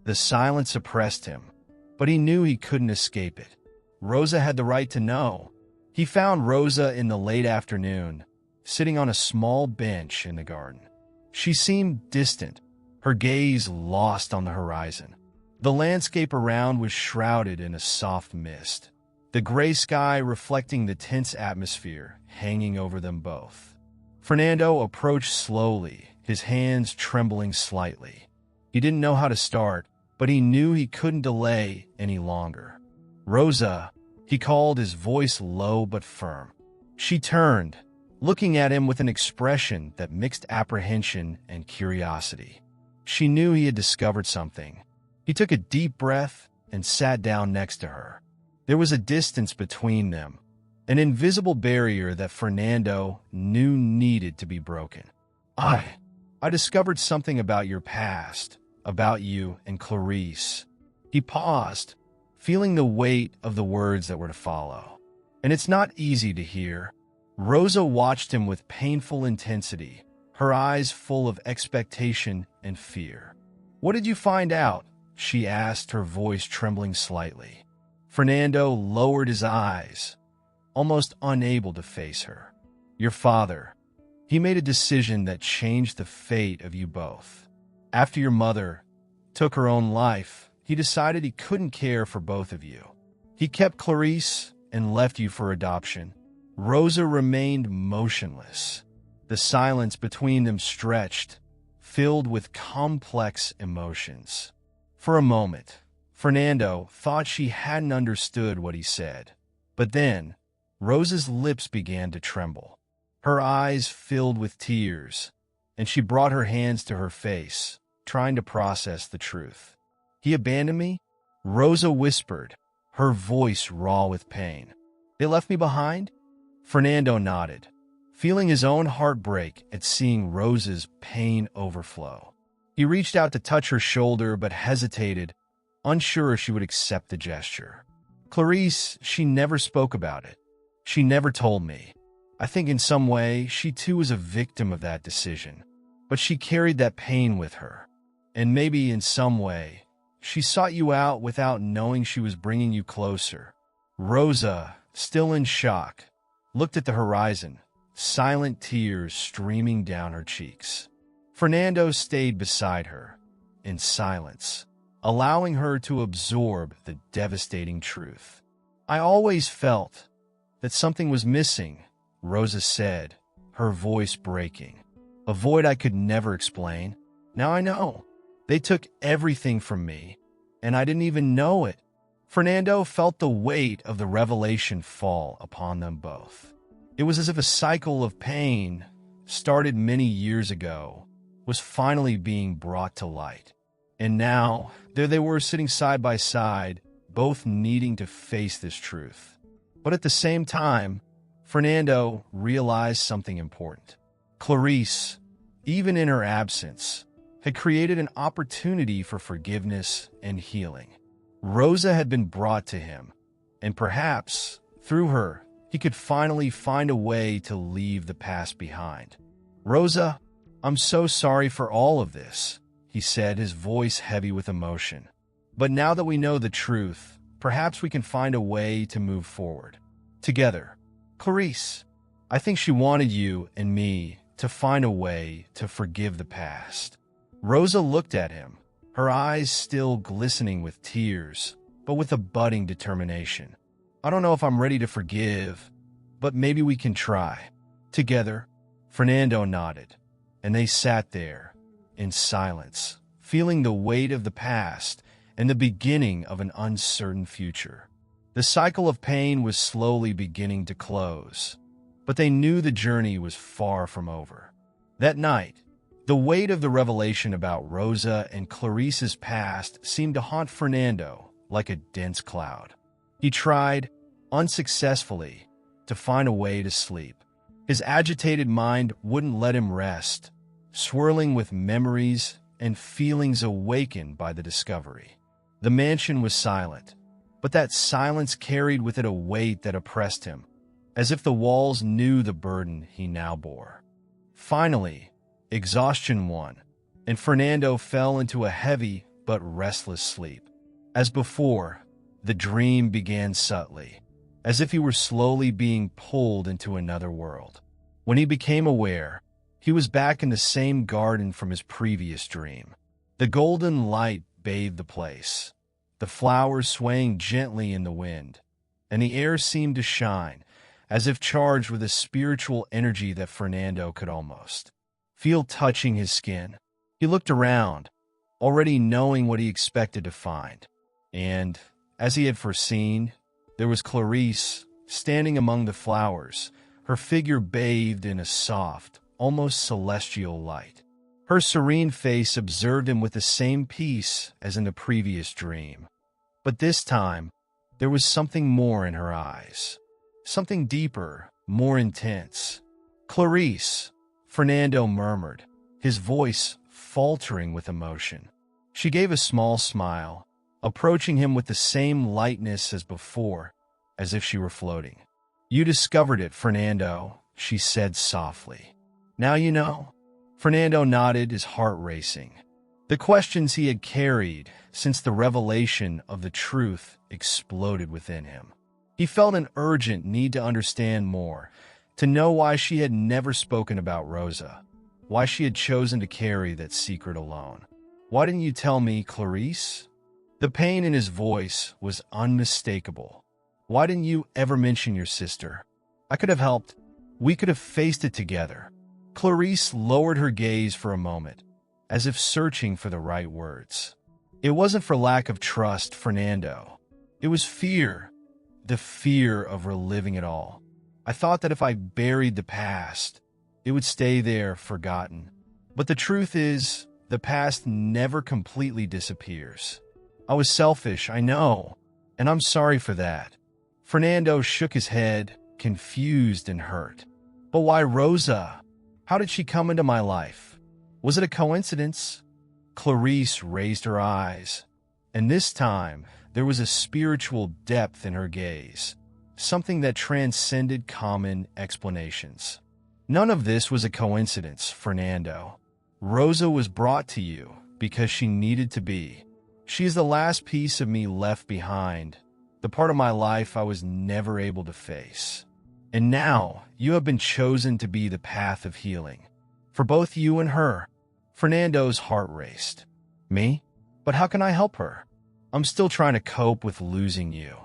The silence oppressed him, but he knew he couldn't escape it. Rosa had the right to know. He found Rosa in the late afternoon, sitting on a small bench in the garden. She seemed distant, her gaze lost on the horizon. The landscape around was shrouded in a soft mist, the gray sky reflecting the tense atmosphere hanging over them both. Fernando approached slowly, his hands trembling slightly. He didn't know how to start, but he knew he couldn't delay any longer. "Rosa," he called, his voice low but firm. She turned, looking at him with an expression that mixed apprehension and curiosity. She knew he had discovered something. He took a deep breath and sat down next to her. There was a distance between them, an invisible barrier that Fernando knew needed to be broken. I discovered something about your past, about you and Clarice." He paused, feeling the weight of the words that were to follow. "And it's not easy to hear." Rosa watched him with painful intensity, her eyes full of expectation and fear. "What did you find out?" she asked, her voice trembling slightly. Fernando lowered his eyes, almost unable to face her. "Your father. He made a decision that changed the fate of you both. After your mother took her own life, he decided he couldn't care for both of you. He kept Clarice and left you for adoption." Rosa remained motionless. The silence between them stretched, filled with complex emotions. For a moment, Fernando thought she hadn't understood what he said. But then, Rosa's lips began to tremble. Her eyes filled with tears, and she brought her hands to her face, trying to process the truth. "He abandoned me?" Rosa whispered, her voice raw with pain. "They left me behind?" Fernando nodded, feeling his own heart break at seeing Rosa's pain overflow. He reached out to touch her shoulder but hesitated, unsure if she would accept the gesture. "Clarice, she never spoke about it. She never told me. I think in some way she too was a victim of that decision. But she carried that pain with her. And maybe in some way, she sought you out without knowing she was bringing you closer." Rosa, still in shock, looked at the horizon, silent tears streaming down her cheeks. Fernando stayed beside her, in silence, allowing her to absorb the devastating truth. "I always felt that something was missing," Rosa said, her voice breaking. "A void I could never explain. Now I know. They took everything from me, and I didn't even know it." Fernando felt the weight of the revelation fall upon them both. It was as if a cycle of pain, started many years ago, was finally being brought to light. And now, there they were sitting side by side, both needing to face this truth. But at the same time, Fernando realized something important. Clarice, even in her absence, had created an opportunity for forgiveness and healing. Rosa had been brought to him, and perhaps, through her, he could finally find a way to leave the past behind. "Rosa, I'm so sorry for all of this," he said, his voice heavy with emotion. "But now that we know the truth, perhaps we can find a way to move forward. Together." "Clarice, I think she wanted you and me to find a way to forgive the past." Rosa looked at him, her eyes still glistening with tears, but with a budding determination. "I don't know if I'm ready to forgive, but maybe we can try." Together, Fernando nodded, and they sat there, in silence, feeling the weight of the past and the beginning of an uncertain future. The cycle of pain was slowly beginning to close, but they knew the journey was far from over. That night, the weight of the revelation about Rosa and Clarice's past seemed to haunt Fernando like a dense cloud. He tried, unsuccessfully, to find a way to sleep. His agitated mind wouldn't let him rest, swirling with memories and feelings awakened by the discovery. The mansion was silent, but that silence carried with it a weight that oppressed him, as if the walls knew the burden he now bore. Finally, exhaustion won, and Fernando fell into a heavy but restless sleep. As before, the dream began subtly, as if he were slowly being pulled into another world. When he became aware, he was back in the same garden from his previous dream. The golden light bathed the place, the flowers swaying gently in the wind, and the air seemed to shine, as if charged with a spiritual energy that Fernando could almost feel touching his skin. He looked around, already knowing what he expected to find. And, as he had foreseen, there was Clarice standing among the flowers, her figure bathed in a soft, almost celestial light. Her serene face observed him with the same peace as in the previous dream. But this time, there was something more in her eyes. Something deeper, more intense. "Clarice," Fernando murmured, his voice faltering with emotion. She gave a small smile, approaching him with the same lightness as before, as if she were floating. "You discovered it, Fernando," she said softly. "Now you know." Fernando nodded, his heart racing. The questions he had carried since the revelation of the truth exploded within him. He felt an urgent need to understand more, to know why she had never spoken about Rosa, why she had chosen to carry that secret alone. "Why didn't you tell me, Clarice?" The pain in his voice was unmistakable. "Why didn't you ever mention your sister? I could have helped. We could have faced it together." Clarice lowered her gaze for a moment, as if searching for the right words. "It wasn't for lack of trust, Fernando. It was fear. The fear of reliving it all. I thought that if I buried the past, it would stay there forgotten. But the truth is, the past never completely disappears. I was selfish, I know, and I'm sorry for that." Fernando shook his head, confused and hurt. "But why Rosa? How did she come into my life? Was it a coincidence?" Clarice raised her eyes, and this time there was a spiritual depth in her gaze, something that transcended common explanations. "None of this was a coincidence, Fernando. Rosa was brought to you because she needed to be. She is the last piece of me left behind, the part of my life I was never able to face. And now you have been chosen to be the path of healing. For both you and her." Fernando's heart raced. "Me? But how can I help her? I'm still trying to cope with losing you.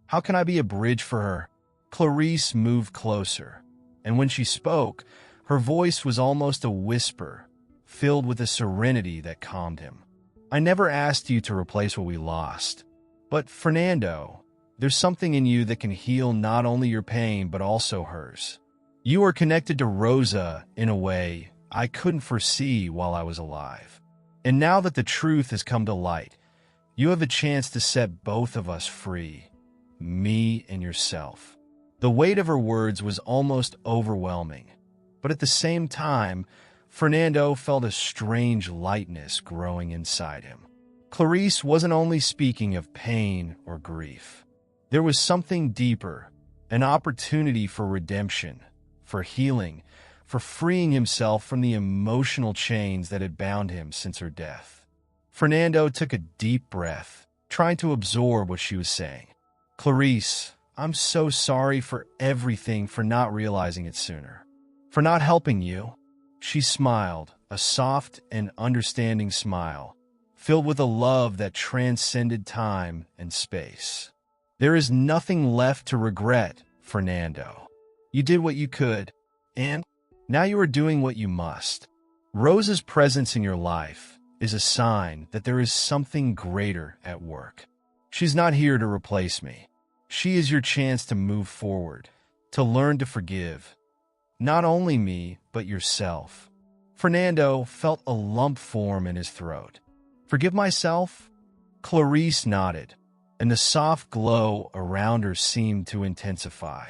How can I be a bridge for her?" Clarice moved closer, and when she spoke, her voice was almost a whisper, filled with a serenity that calmed him. "I never asked you to replace what we lost. But, Fernando, there's something in you that can heal not only your pain but also hers. You are connected to Rosa in a way I couldn't foresee while I was alive. And now that the truth has come to light, you have a chance to set both of us free, me and yourself." The weight of her words was almost overwhelming, but at the same time, Fernando felt a strange lightness growing inside him. Clarice wasn't only speaking of pain or grief. There was something deeper, an opportunity for redemption, for healing, for freeing himself from the emotional chains that had bound him since her death. Fernando took a deep breath, trying to absorb what she was saying. "Clarice, I'm so sorry for everything, for not realizing it sooner, for not helping you." She smiled, a soft and understanding smile, filled with a love that transcended time and space. "There is nothing left to regret, Fernando. You did what you could, and now you are doing what you must. Rosa's presence in your life is a sign that there is something greater at work. She's not here to replace me. She is your chance to move forward, to learn to forgive. Not only me, but yourself." Fernando felt a lump form in his throat. "Forgive myself?" Clarice nodded, and the soft glow around her seemed to intensify.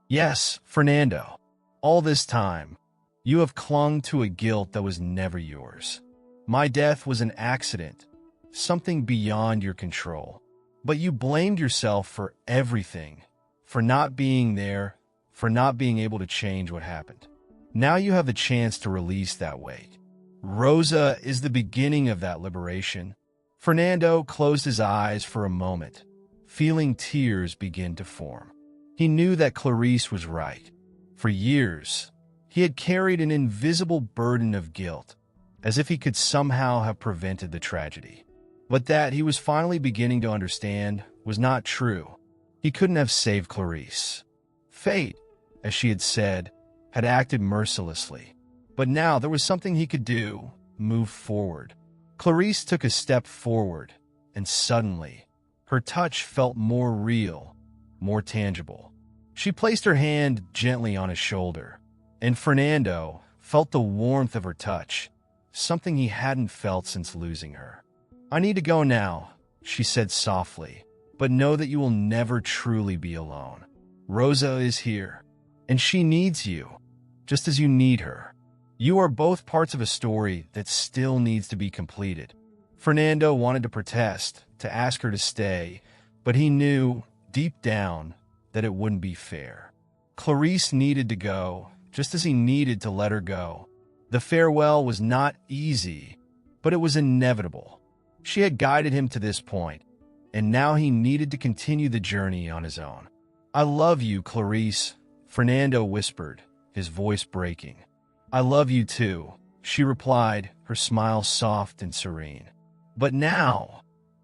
"Yes, Fernando. All this time, you have clung to a guilt that was never yours. My death was an accident, something beyond your control. But you blamed yourself for everything, for not being there, for not being able to change what happened. Now you have a chance to release that weight. Rosa is the beginning of that liberation." Fernando closed his eyes for a moment, feeling tears begin to form. He knew that Clarice was right. For years, he had carried an invisible burden of guilt, as if he could somehow have prevented the tragedy. But that, he was finally beginning to understand, was not true. He couldn't have saved Clarice. Fate, as she had said, had acted mercilessly. But now there was something he could do, move forward. Clarice took a step forward, and suddenly, her touch felt more real, more tangible. She placed her hand gently on his shoulder, and Fernando felt the warmth of her touch, something he hadn't felt since losing her. "I need to go now," she said softly, "but know that you will never truly be alone. Rosa is here, and she needs you, just as you need her. You are both parts of a story that still needs to be completed." Fernando wanted to protest, to ask her to stay, but he knew, deep down, that it wouldn't be fair. Clarice needed to go, just as he needed to let her go. The farewell was not easy, but it was inevitable. She had guided him to this point, and now he needed to continue the journey on his own. "I love you, Clarice," Fernando whispered, his voice breaking. "I love you too," she replied, her smile soft and serene. "But now,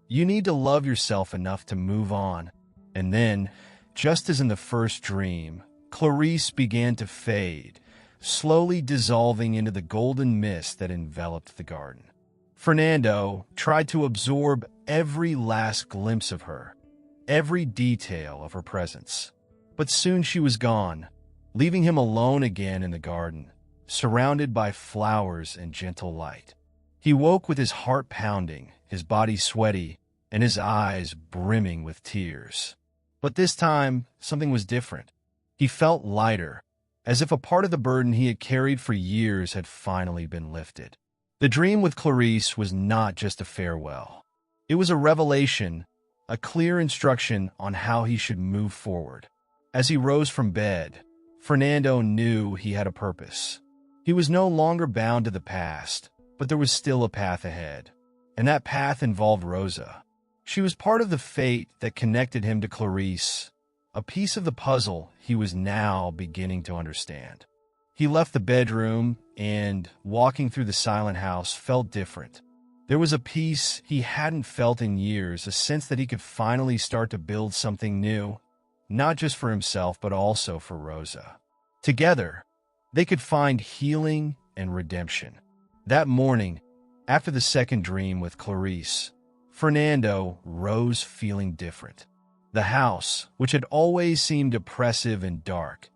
you need to love yourself enough to move on." And then, just as in the first dream, Clarice began to fade, slowly dissolving into the golden mist that enveloped the garden. Fernando tried to absorb every last glimpse of her, every detail of her presence. But soon she was gone, leaving him alone again in the garden, surrounded by flowers and gentle light. He woke with his heart pounding, his body sweaty, and his eyes brimming with tears. But this time, something was different. He felt lighter, as if a part of the burden he had carried for years had finally been lifted. The dream with Clarice was not just a farewell. It was a revelation, a clear instruction on how he should move forward. As he rose from bed, Fernando knew he had a purpose. He was no longer bound to the past, but there was still a path ahead. And that path involved Rosa. She was part of the fate that connected him to Clarice, a piece of the puzzle he was now beginning to understand. He left the bedroom and, walking through the silent house, felt different. There was a peace he hadn't felt in years, a sense that he could finally start to build something new, not just for himself, but also for Rosa. Together, they could find healing and redemption. That morning, after the second dream with Clarice, Fernando rose feeling different. The house, which had always seemed oppressive and dark,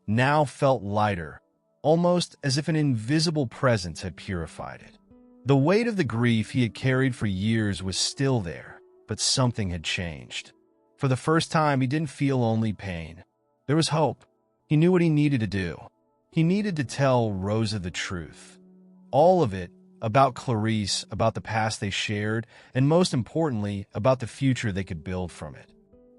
now felt lighter, almost as if an invisible presence had purified it. The weight of the grief he had carried for years was still there, but something had changed. For the first time, he didn't feel only pain. There was hope. He knew what he needed to do. He needed to tell Rosa the truth. All of it, about Clarice, about the past they shared, and most importantly, about the future they could build from it.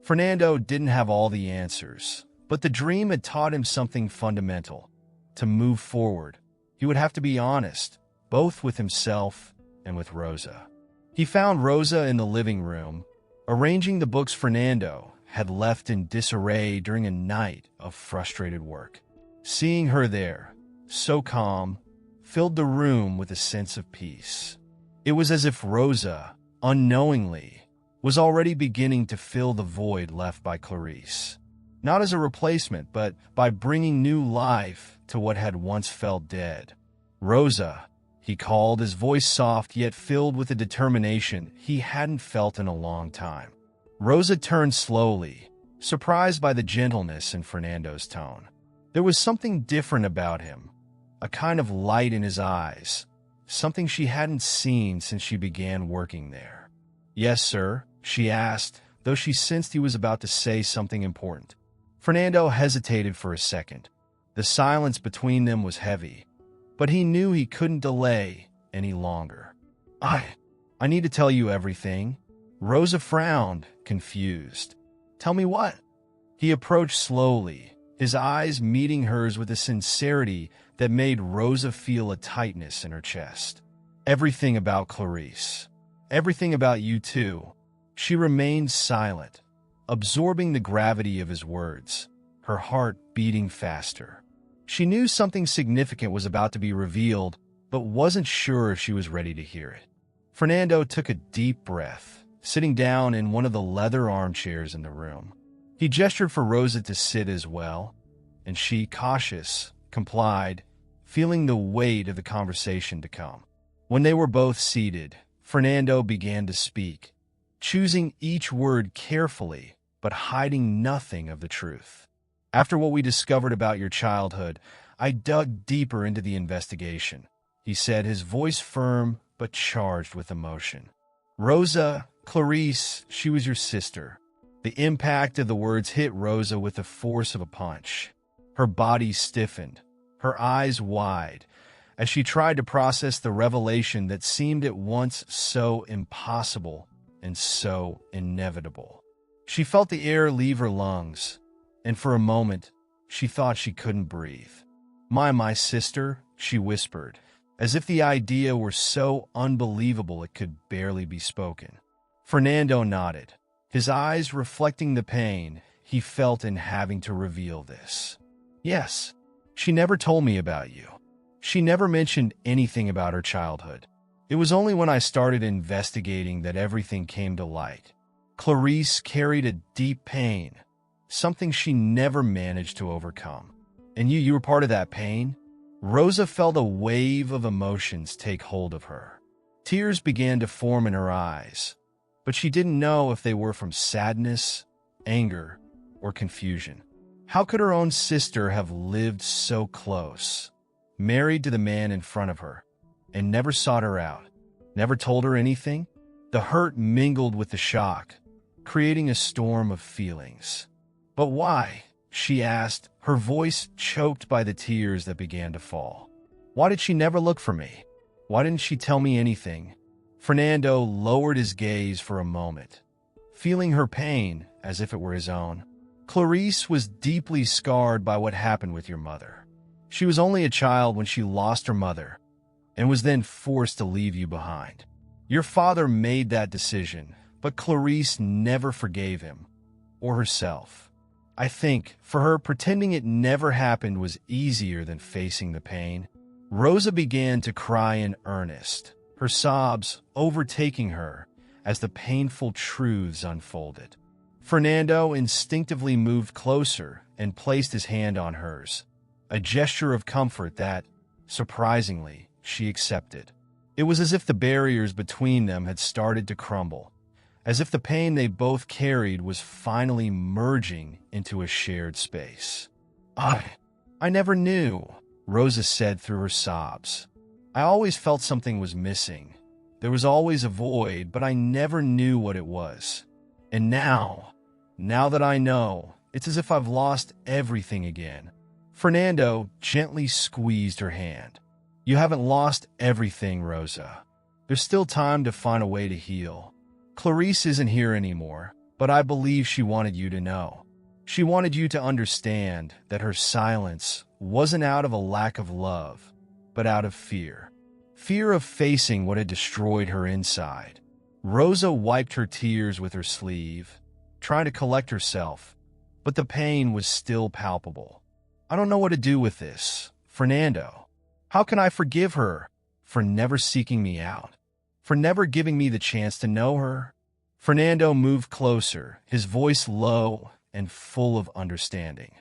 Fernando didn't have all the answers, but the dream had taught him something fundamental. To move forward, he would have to be honest, both with himself and with Rosa. He found Rosa in the living room, arranging the books Fernando had left in disarray during a night of frustrated work. Seeing her there, so calm, filled the room with a sense of peace. It was as if Rosa, unknowingly, was already beginning to fill the void left by Clarice. Not as a replacement, but by bringing new life to what had once felt dead. "Rosa," he called, his voice soft yet filled with a determination he hadn't felt in a long time. Rosa turned slowly, surprised by the gentleness in Fernando's tone. There was something different about him, a kind of light in his eyes, something she hadn't seen since she began working there. "Yes, sir," she asked, though she sensed he was about to say something important. Fernando hesitated for a second. The silence between them was heavy, but he knew he couldn't delay any longer. I need to tell you everything." Rosa frowned, confused. "Tell me what?" He approached slowly, his eyes meeting hers with a sincerity that made Rosa feel a tightness in her chest. "Everything about Clarice. Everything about you too." She remained silent, absorbing the gravity of his words, her heart beating faster. She knew something significant was about to be revealed, but wasn't sure if she was ready to hear it. Fernando took a deep breath, sitting down in one of the leather armchairs in the room. He gestured for Rosa to sit as well, and she, cautious, complied, feeling the weight of the conversation to come. When they were both seated, Fernando began to speak, choosing each word carefully, but hiding nothing of the truth. "After what we discovered about your childhood, I dug deeper into the investigation," he said, his voice firm but charged with emotion. "Rosa, Clarice, she was your sister." The impact of the words hit Rosa with the force of a punch. Her body stiffened, her eyes wide, as she tried to process the revelation that seemed at once so impossible and so inevitable. She felt the air leave her lungs, and for a moment, she thought she couldn't breathe. My sister," she whispered, as if the idea were so unbelievable it could barely be spoken. Fernando nodded, his eyes reflecting the pain he felt in having to reveal this. "Yes, she never told me about you. She never mentioned anything about her childhood. It was only when I started investigating that everything came to light. Clarice carried a deep pain, something she never managed to overcome. And you were part of that pain?" Rosa felt a wave of emotions take hold of her. Tears began to form in her eyes, but she didn't know if they were from sadness, anger, or confusion. How could her own sister have lived so close, married to the man in front of her, and never sought her out, never told her anything? The hurt mingled with the shock, creating a storm of feelings. "But why?" she asked, her voice choked by the tears that began to fall. "Why did she never look for me? Why didn't she tell me anything?" Fernando lowered his gaze for a moment, feeling her pain as if it were his own. "Clarice was deeply scarred by what happened with your mother. She was only a child when she lost her mother and was then forced to leave you behind. Your father made that decision, but Clarice never forgave him or herself. I think, for her, pretending it never happened was easier than facing the pain." Rosa began to cry in earnest, her sobs overtaking her as the painful truths unfolded. Fernando instinctively moved closer and placed his hand on hers, a gesture of comfort that, surprisingly, she accepted. It was as if the barriers between them had started to crumble, as if the pain they both carried was finally merging into a shared space. I never knew," Rosa said through her sobs. I always felt something was missing. There was always a void, but I never knew what it was. And now that I know, it's as if I've lost everything again. Fernando gently squeezed her hand. You haven't lost everything, Rosa. There's still time to find a way to heal. Clarice isn't here anymore, but I believe she wanted you to know. She wanted you to understand that her silence wasn't out of a lack of love, but out of fear. Fear of facing what had destroyed her inside. Rosa wiped her tears with her sleeve, trying to collect herself, but the pain was still palpable. I don't know what to do with this, Fernando. How can I forgive her for never seeking me out, for never giving me the chance to know her? Fernando moved closer, his voice low and full of understanding.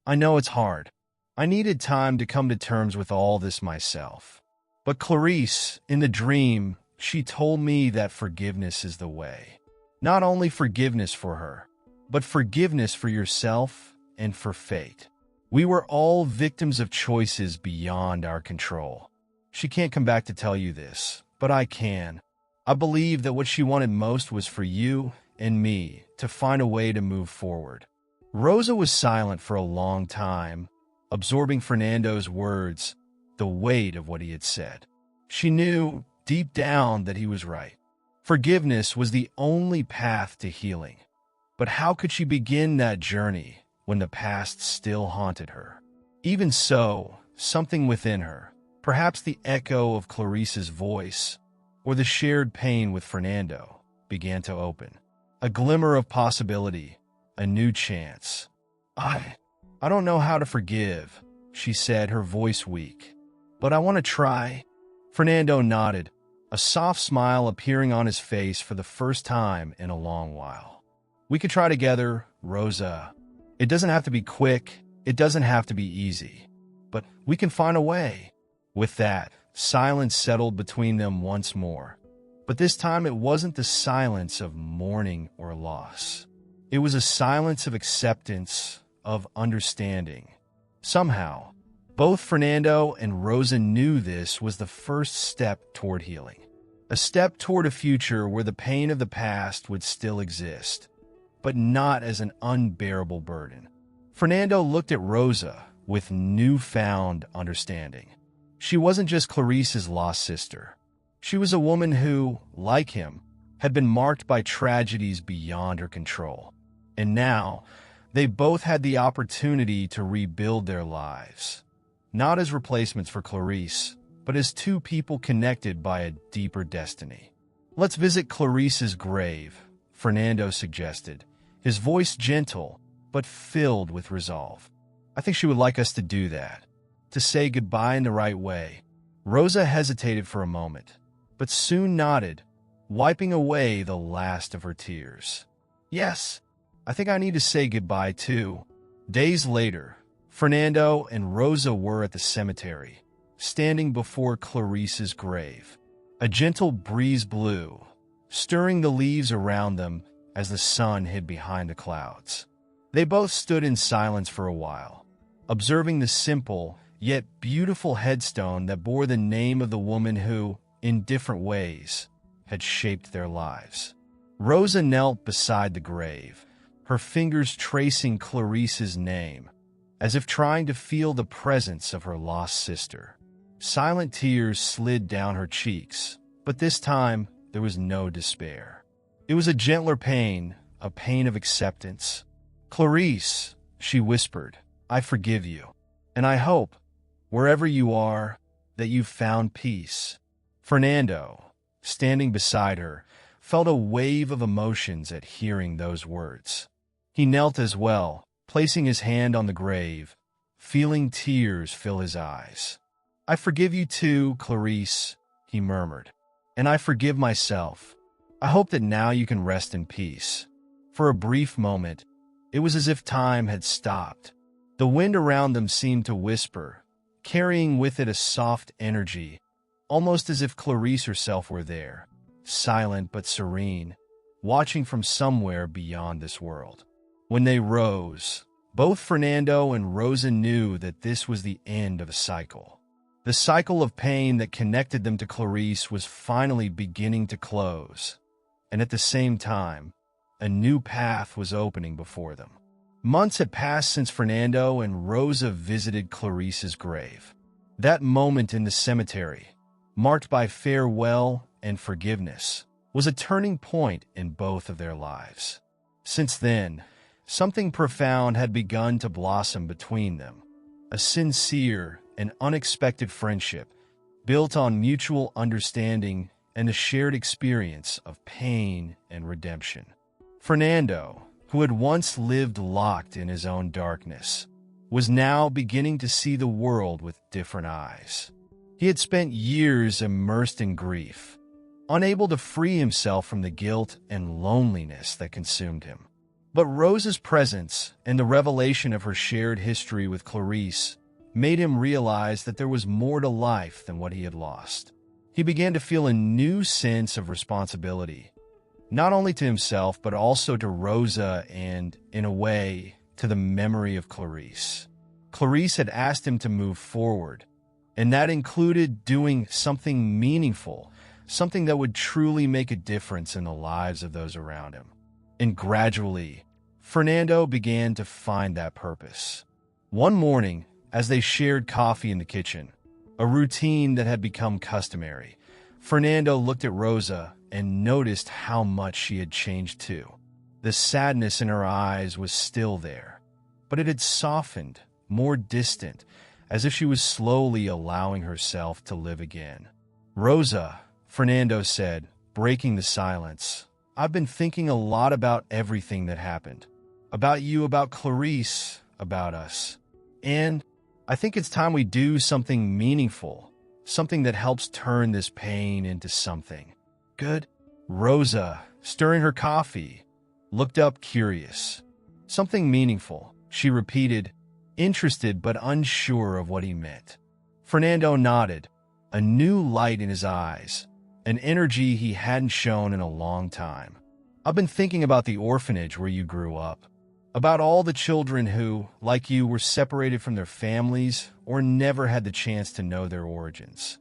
I know it's hard. I needed time to come to terms with all this myself. But Clarice, in the dream, she told me that forgiveness is the way. Not only forgiveness for her, but forgiveness for yourself and for fate. We were all victims of choices beyond our control. She can't come back to tell you this, but I can. I believe that what she wanted most was for you and me to find a way to move forward. Rosa was silent for a long time, absorbing Fernando's words, the weight of what he had said. She knew deep down that he was right. Forgiveness was the only path to healing. But how could she begin that journey when the past still haunted her? Even so, something within her, perhaps the echo of Clarice's voice or the shared pain with Fernando, began to open. A glimmer of possibility, a new chance. I don't know how to forgive, she said, her voice weak. But I want to try. Fernando nodded, a soft smile appearing on his face for the first time in a long while. We could try together, Rosa. It doesn't have to be quick. It doesn't have to be easy. But we can find a way. With that, silence settled between them once more. But this time it wasn't the silence of mourning or loss. It was a silence of acceptance, of understanding. Somehow, both Fernando and Rosa knew this was the first step toward healing. A step toward a future where the pain of the past would still exist, but not as an unbearable burden. Fernando looked at Rosa with newfound understanding. She wasn't just Clarice's lost sister. She was a woman who, like him, had been marked by tragedies beyond her control. And now, they both had the opportunity to rebuild their lives. Not as replacements for Clarice, but as two people connected by a deeper destiny. Let's visit Clarice's grave, Fernando suggested, his voice gentle, but filled with resolve. I think she would like us to do that, to say goodbye in the right way. Rosa hesitated for a moment, but soon nodded, wiping away the last of her tears. Yes, I think I need to say goodbye too. Days later, Fernando and Rosa were at the cemetery, standing before Clarice's grave. A gentle breeze blew, stirring the leaves around them as the sun hid behind the clouds. They both stood in silence for a while, observing the simple yet beautiful headstone that bore the name of the woman who, in different ways, had shaped their lives. Rosa knelt beside the grave, her fingers tracing Clarice's name, as if trying to feel the presence of her lost sister. Silent tears slid down her cheeks, but this time there was no despair. It was a gentler pain, a pain of acceptance. Clarice, she whispered, I forgive you, and I hope, wherever you are, that you've found peace. Fernando, standing beside her, felt a wave of emotions at hearing those words. He knelt as well, placing his hand on the grave, feeling tears fill his eyes. I forgive you too, Clarice, he murmured, and I forgive myself. I hope that now you can rest in peace. For a brief moment, it was as if time had stopped. The wind around them seemed to whisper, carrying with it a soft energy, almost as if Clarice herself were there, silent but serene, watching from somewhere beyond this world. When they rose, both Fernando and Rosa knew that this was the end of a cycle. The cycle of pain that connected them to Clarice was finally beginning to close, and at the same time, a new path was opening before them. Months had passed since Fernando and Rosa visited Clarice's grave. That moment in the cemetery, marked by farewell and forgiveness, was a turning point in both of their lives. Since then, something profound had begun to blossom between them, a sincere and unexpected friendship built on mutual understanding and a shared experience of pain and redemption. Fernando, who had once lived locked in his own darkness, was now beginning to see the world with different eyes. He had spent years immersed in grief, unable to free himself from the guilt and loneliness that consumed him. But Rosa's presence and the revelation of her shared history with Clarice made him realize that there was more to life than what he had lost. He began to feel a new sense of responsibility, not only to himself but also to Rosa and, in a way, to the memory of Clarice. Clarice had asked him to move forward, and that included doing something meaningful, something that would truly make a difference in the lives of those around him. And gradually, Fernando began to find that purpose. One morning, as they shared coffee in the kitchen, a routine that had become customary, Fernando looked at Rosa and noticed how much she had changed too. The sadness in her eyes was still there, but it had softened, more distant, as if she was slowly allowing herself to live again. "Rosa," Fernando said, breaking the silence, "I've been thinking a lot about everything that happened. About you, about Clarice, about us. And I think it's time we do something meaningful, something that helps turn this pain into something good." Rosa, stirring her coffee, looked up curious. "Something meaningful," she repeated, interested but unsure of what he meant. Fernando nodded, a new light in his eyes, an energy he hadn't shown in a long time. "I've been thinking about the orphanage where you grew up, about all the children who, like you, were separated from their families or never had the chance to know their origins.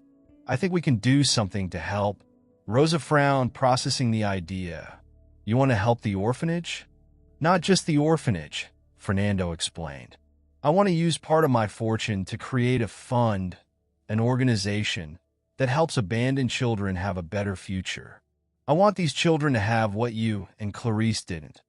I think we can do something to help." Rosa frowned, processing the idea. "You want to help the orphanage?" "Not just the orphanage," Fernando explained. "I want to use part of my fortune to create a fund, an organization that helps abandoned children have a better future. I want these children to have what you and Clarice didn't: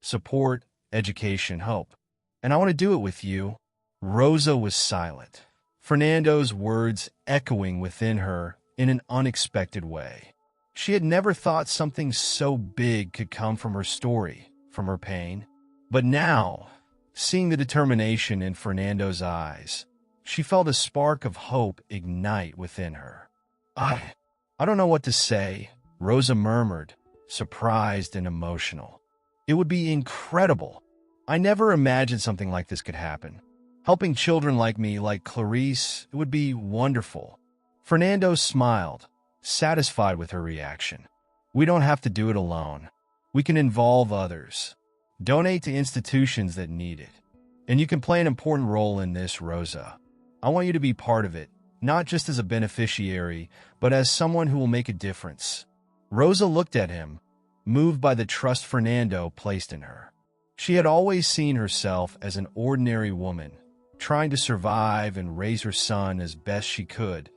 support, education, hope. And I want to do it with you." Rosa was silent, Fernando's words echoing within her in an unexpected way. She had never thought something so big could come from her story, from her pain. But now, seeing the determination in Fernando's eyes, she felt a spark of hope ignite within her. I don't know what to say," Rosa murmured, surprised and emotional. "It would be incredible. I never imagined something like this could happen. Helping children like me, like Clarice, it would be wonderful." Fernando smiled, satisfied with her reaction. "We don't have to do it alone. We can involve others. Donate to institutions that need it. And you can play an important role in this, Rosa. I want you to be part of it, not just as a beneficiary, but as someone who will make a difference." Rosa looked at him, moved by the trust Fernando placed in her. She had always seen herself as an ordinary woman, trying to survive and raise her son as best she could.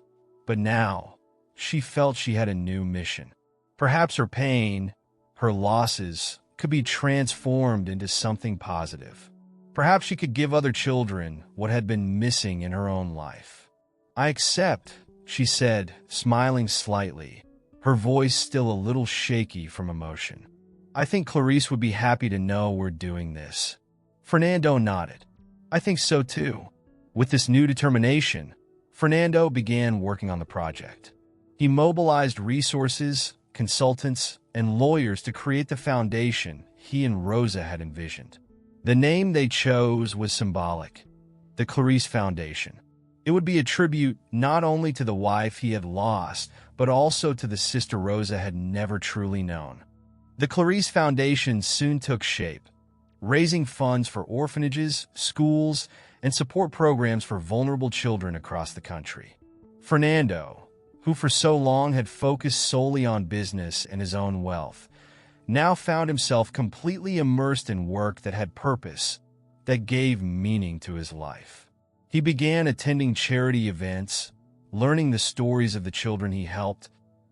But now, she felt she had a new mission. Perhaps her pain, her losses, could be transformed into something positive. Perhaps she could give other children what had been missing in her own life. "I accept," she said, smiling slightly, her voice still a little shaky from emotion. "I think Clarice would be happy to know we're doing this." Fernando nodded. "I think so too." With this new determination, Fernando began working on the project. He mobilized resources, consultants, and lawyers to create the foundation he and Rosa had envisioned. The name they chose was symbolic: the Clarice Foundation. It would be a tribute not only to the wife he had lost, but also to the sister Rosa had never truly known. The Clarice Foundation soon took shape, raising funds for orphanages, schools, and support programs for vulnerable children across the country. Fernando, who for so long had focused solely on business and his own wealth, now found himself completely immersed in work that had purpose, that gave meaning to his life. He began attending charity events, learning the stories of the children he helped,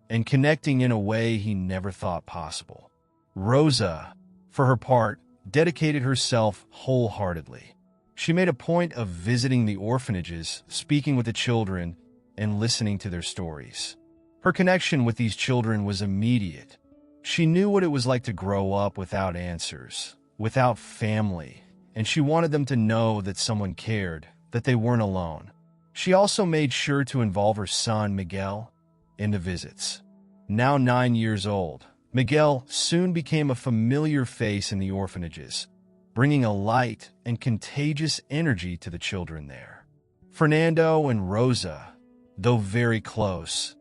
and connecting in a way he never thought possible. Rosa, for her part, dedicated herself wholeheartedly. She made a point of visiting the orphanages, speaking with the children, and listening to their stories. Her connection with these children was immediate. She knew what it was like to grow up without answers, without family, and she wanted them to know that someone cared, that they weren't alone. She also made sure to involve her son, Miguel, in the visits. Now 9 years old, Miguel soon became a familiar face in the orphanages, bringing a light and contagious energy to the children there. Fernando and Rosa, though very close,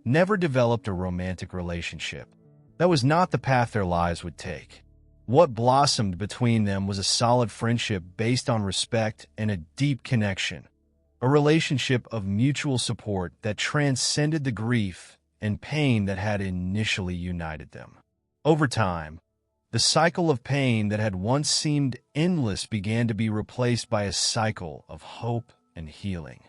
never developed a romantic relationship. That was not the path their lives would take. What blossomed between them was a solid friendship based on respect and a deep connection, a relationship of mutual support that transcended the grief and pain that had initially united them. Over time, the cycle of pain that had once seemed endless began to be replaced by a cycle of hope and healing.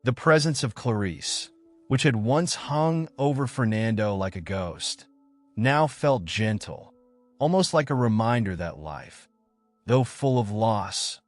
The presence of Clarice, which had once hung over Fernando like a ghost, now felt gentle, almost like a reminder that life, though full of loss,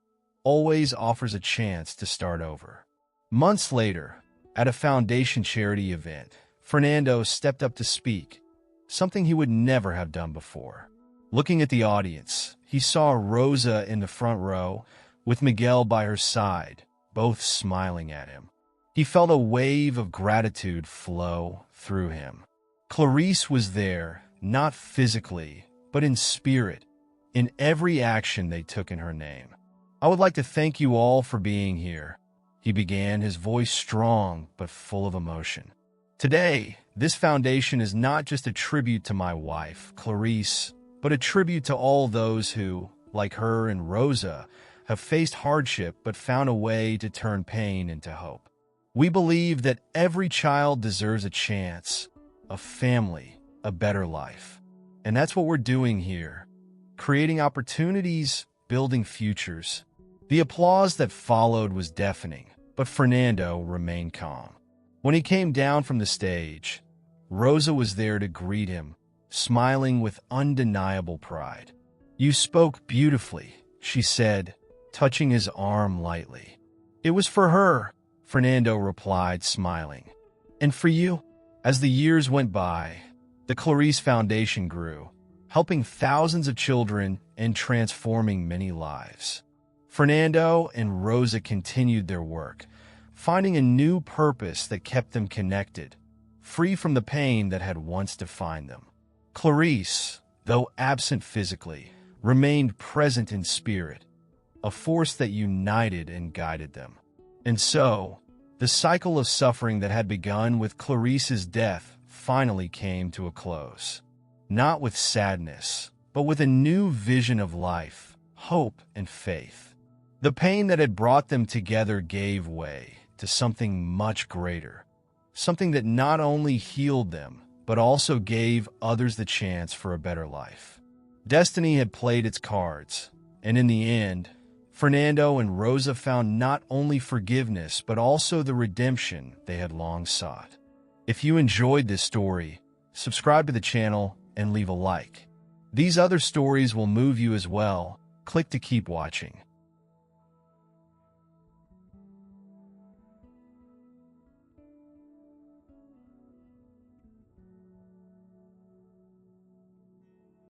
always offers a chance to start over. Months later, at a foundation charity event, Fernando stepped up to speak, something he would never have done before. Looking at the audience, he saw Rosa in the front row, with Miguel by her side, both smiling at him. He felt a wave of gratitude flow through him. Clarice was there, not physically, but in spirit, in every action they took in her name. "I would like to thank you all for being here," he began, his voice strong but full of emotion. "Today, this foundation is not just a tribute to my wife, Clarice, but a tribute to all those who, like her and Rosa, have faced hardship but found a way to turn pain into hope. We believe that every child deserves a chance, a family, a better life. And that's what we're doing here, creating opportunities, building futures." The applause that followed was deafening, but Fernando remained calm. When he came down from the stage, Rosa was there to greet him, smiling with undeniable pride. "You spoke beautifully," she said, touching his arm lightly. "It was for her," Fernando replied, smiling. "And for you." As the years went by, the Clarice Foundation grew, helping thousands of children and transforming many lives. Fernando and Rosa continued their work, finding a new purpose that kept them connected, free from the pain that had once defined them. Clarice, though absent physically, remained present in spirit, a force that united and guided them. And so, the cycle of suffering that had begun with Clarice's death finally came to a close. Not with sadness, but with a new vision of life, hope, and faith. The pain that had brought them together gave way to something much greater, something that not only healed them, but also gave others the chance for a better life. Destiny had played its cards, and in the end, Fernando and Rosa found not only forgiveness, but also the redemption they had long sought. If you enjoyed this story, subscribe to the channel and leave a like. These other stories will move you as well. Click to keep watching.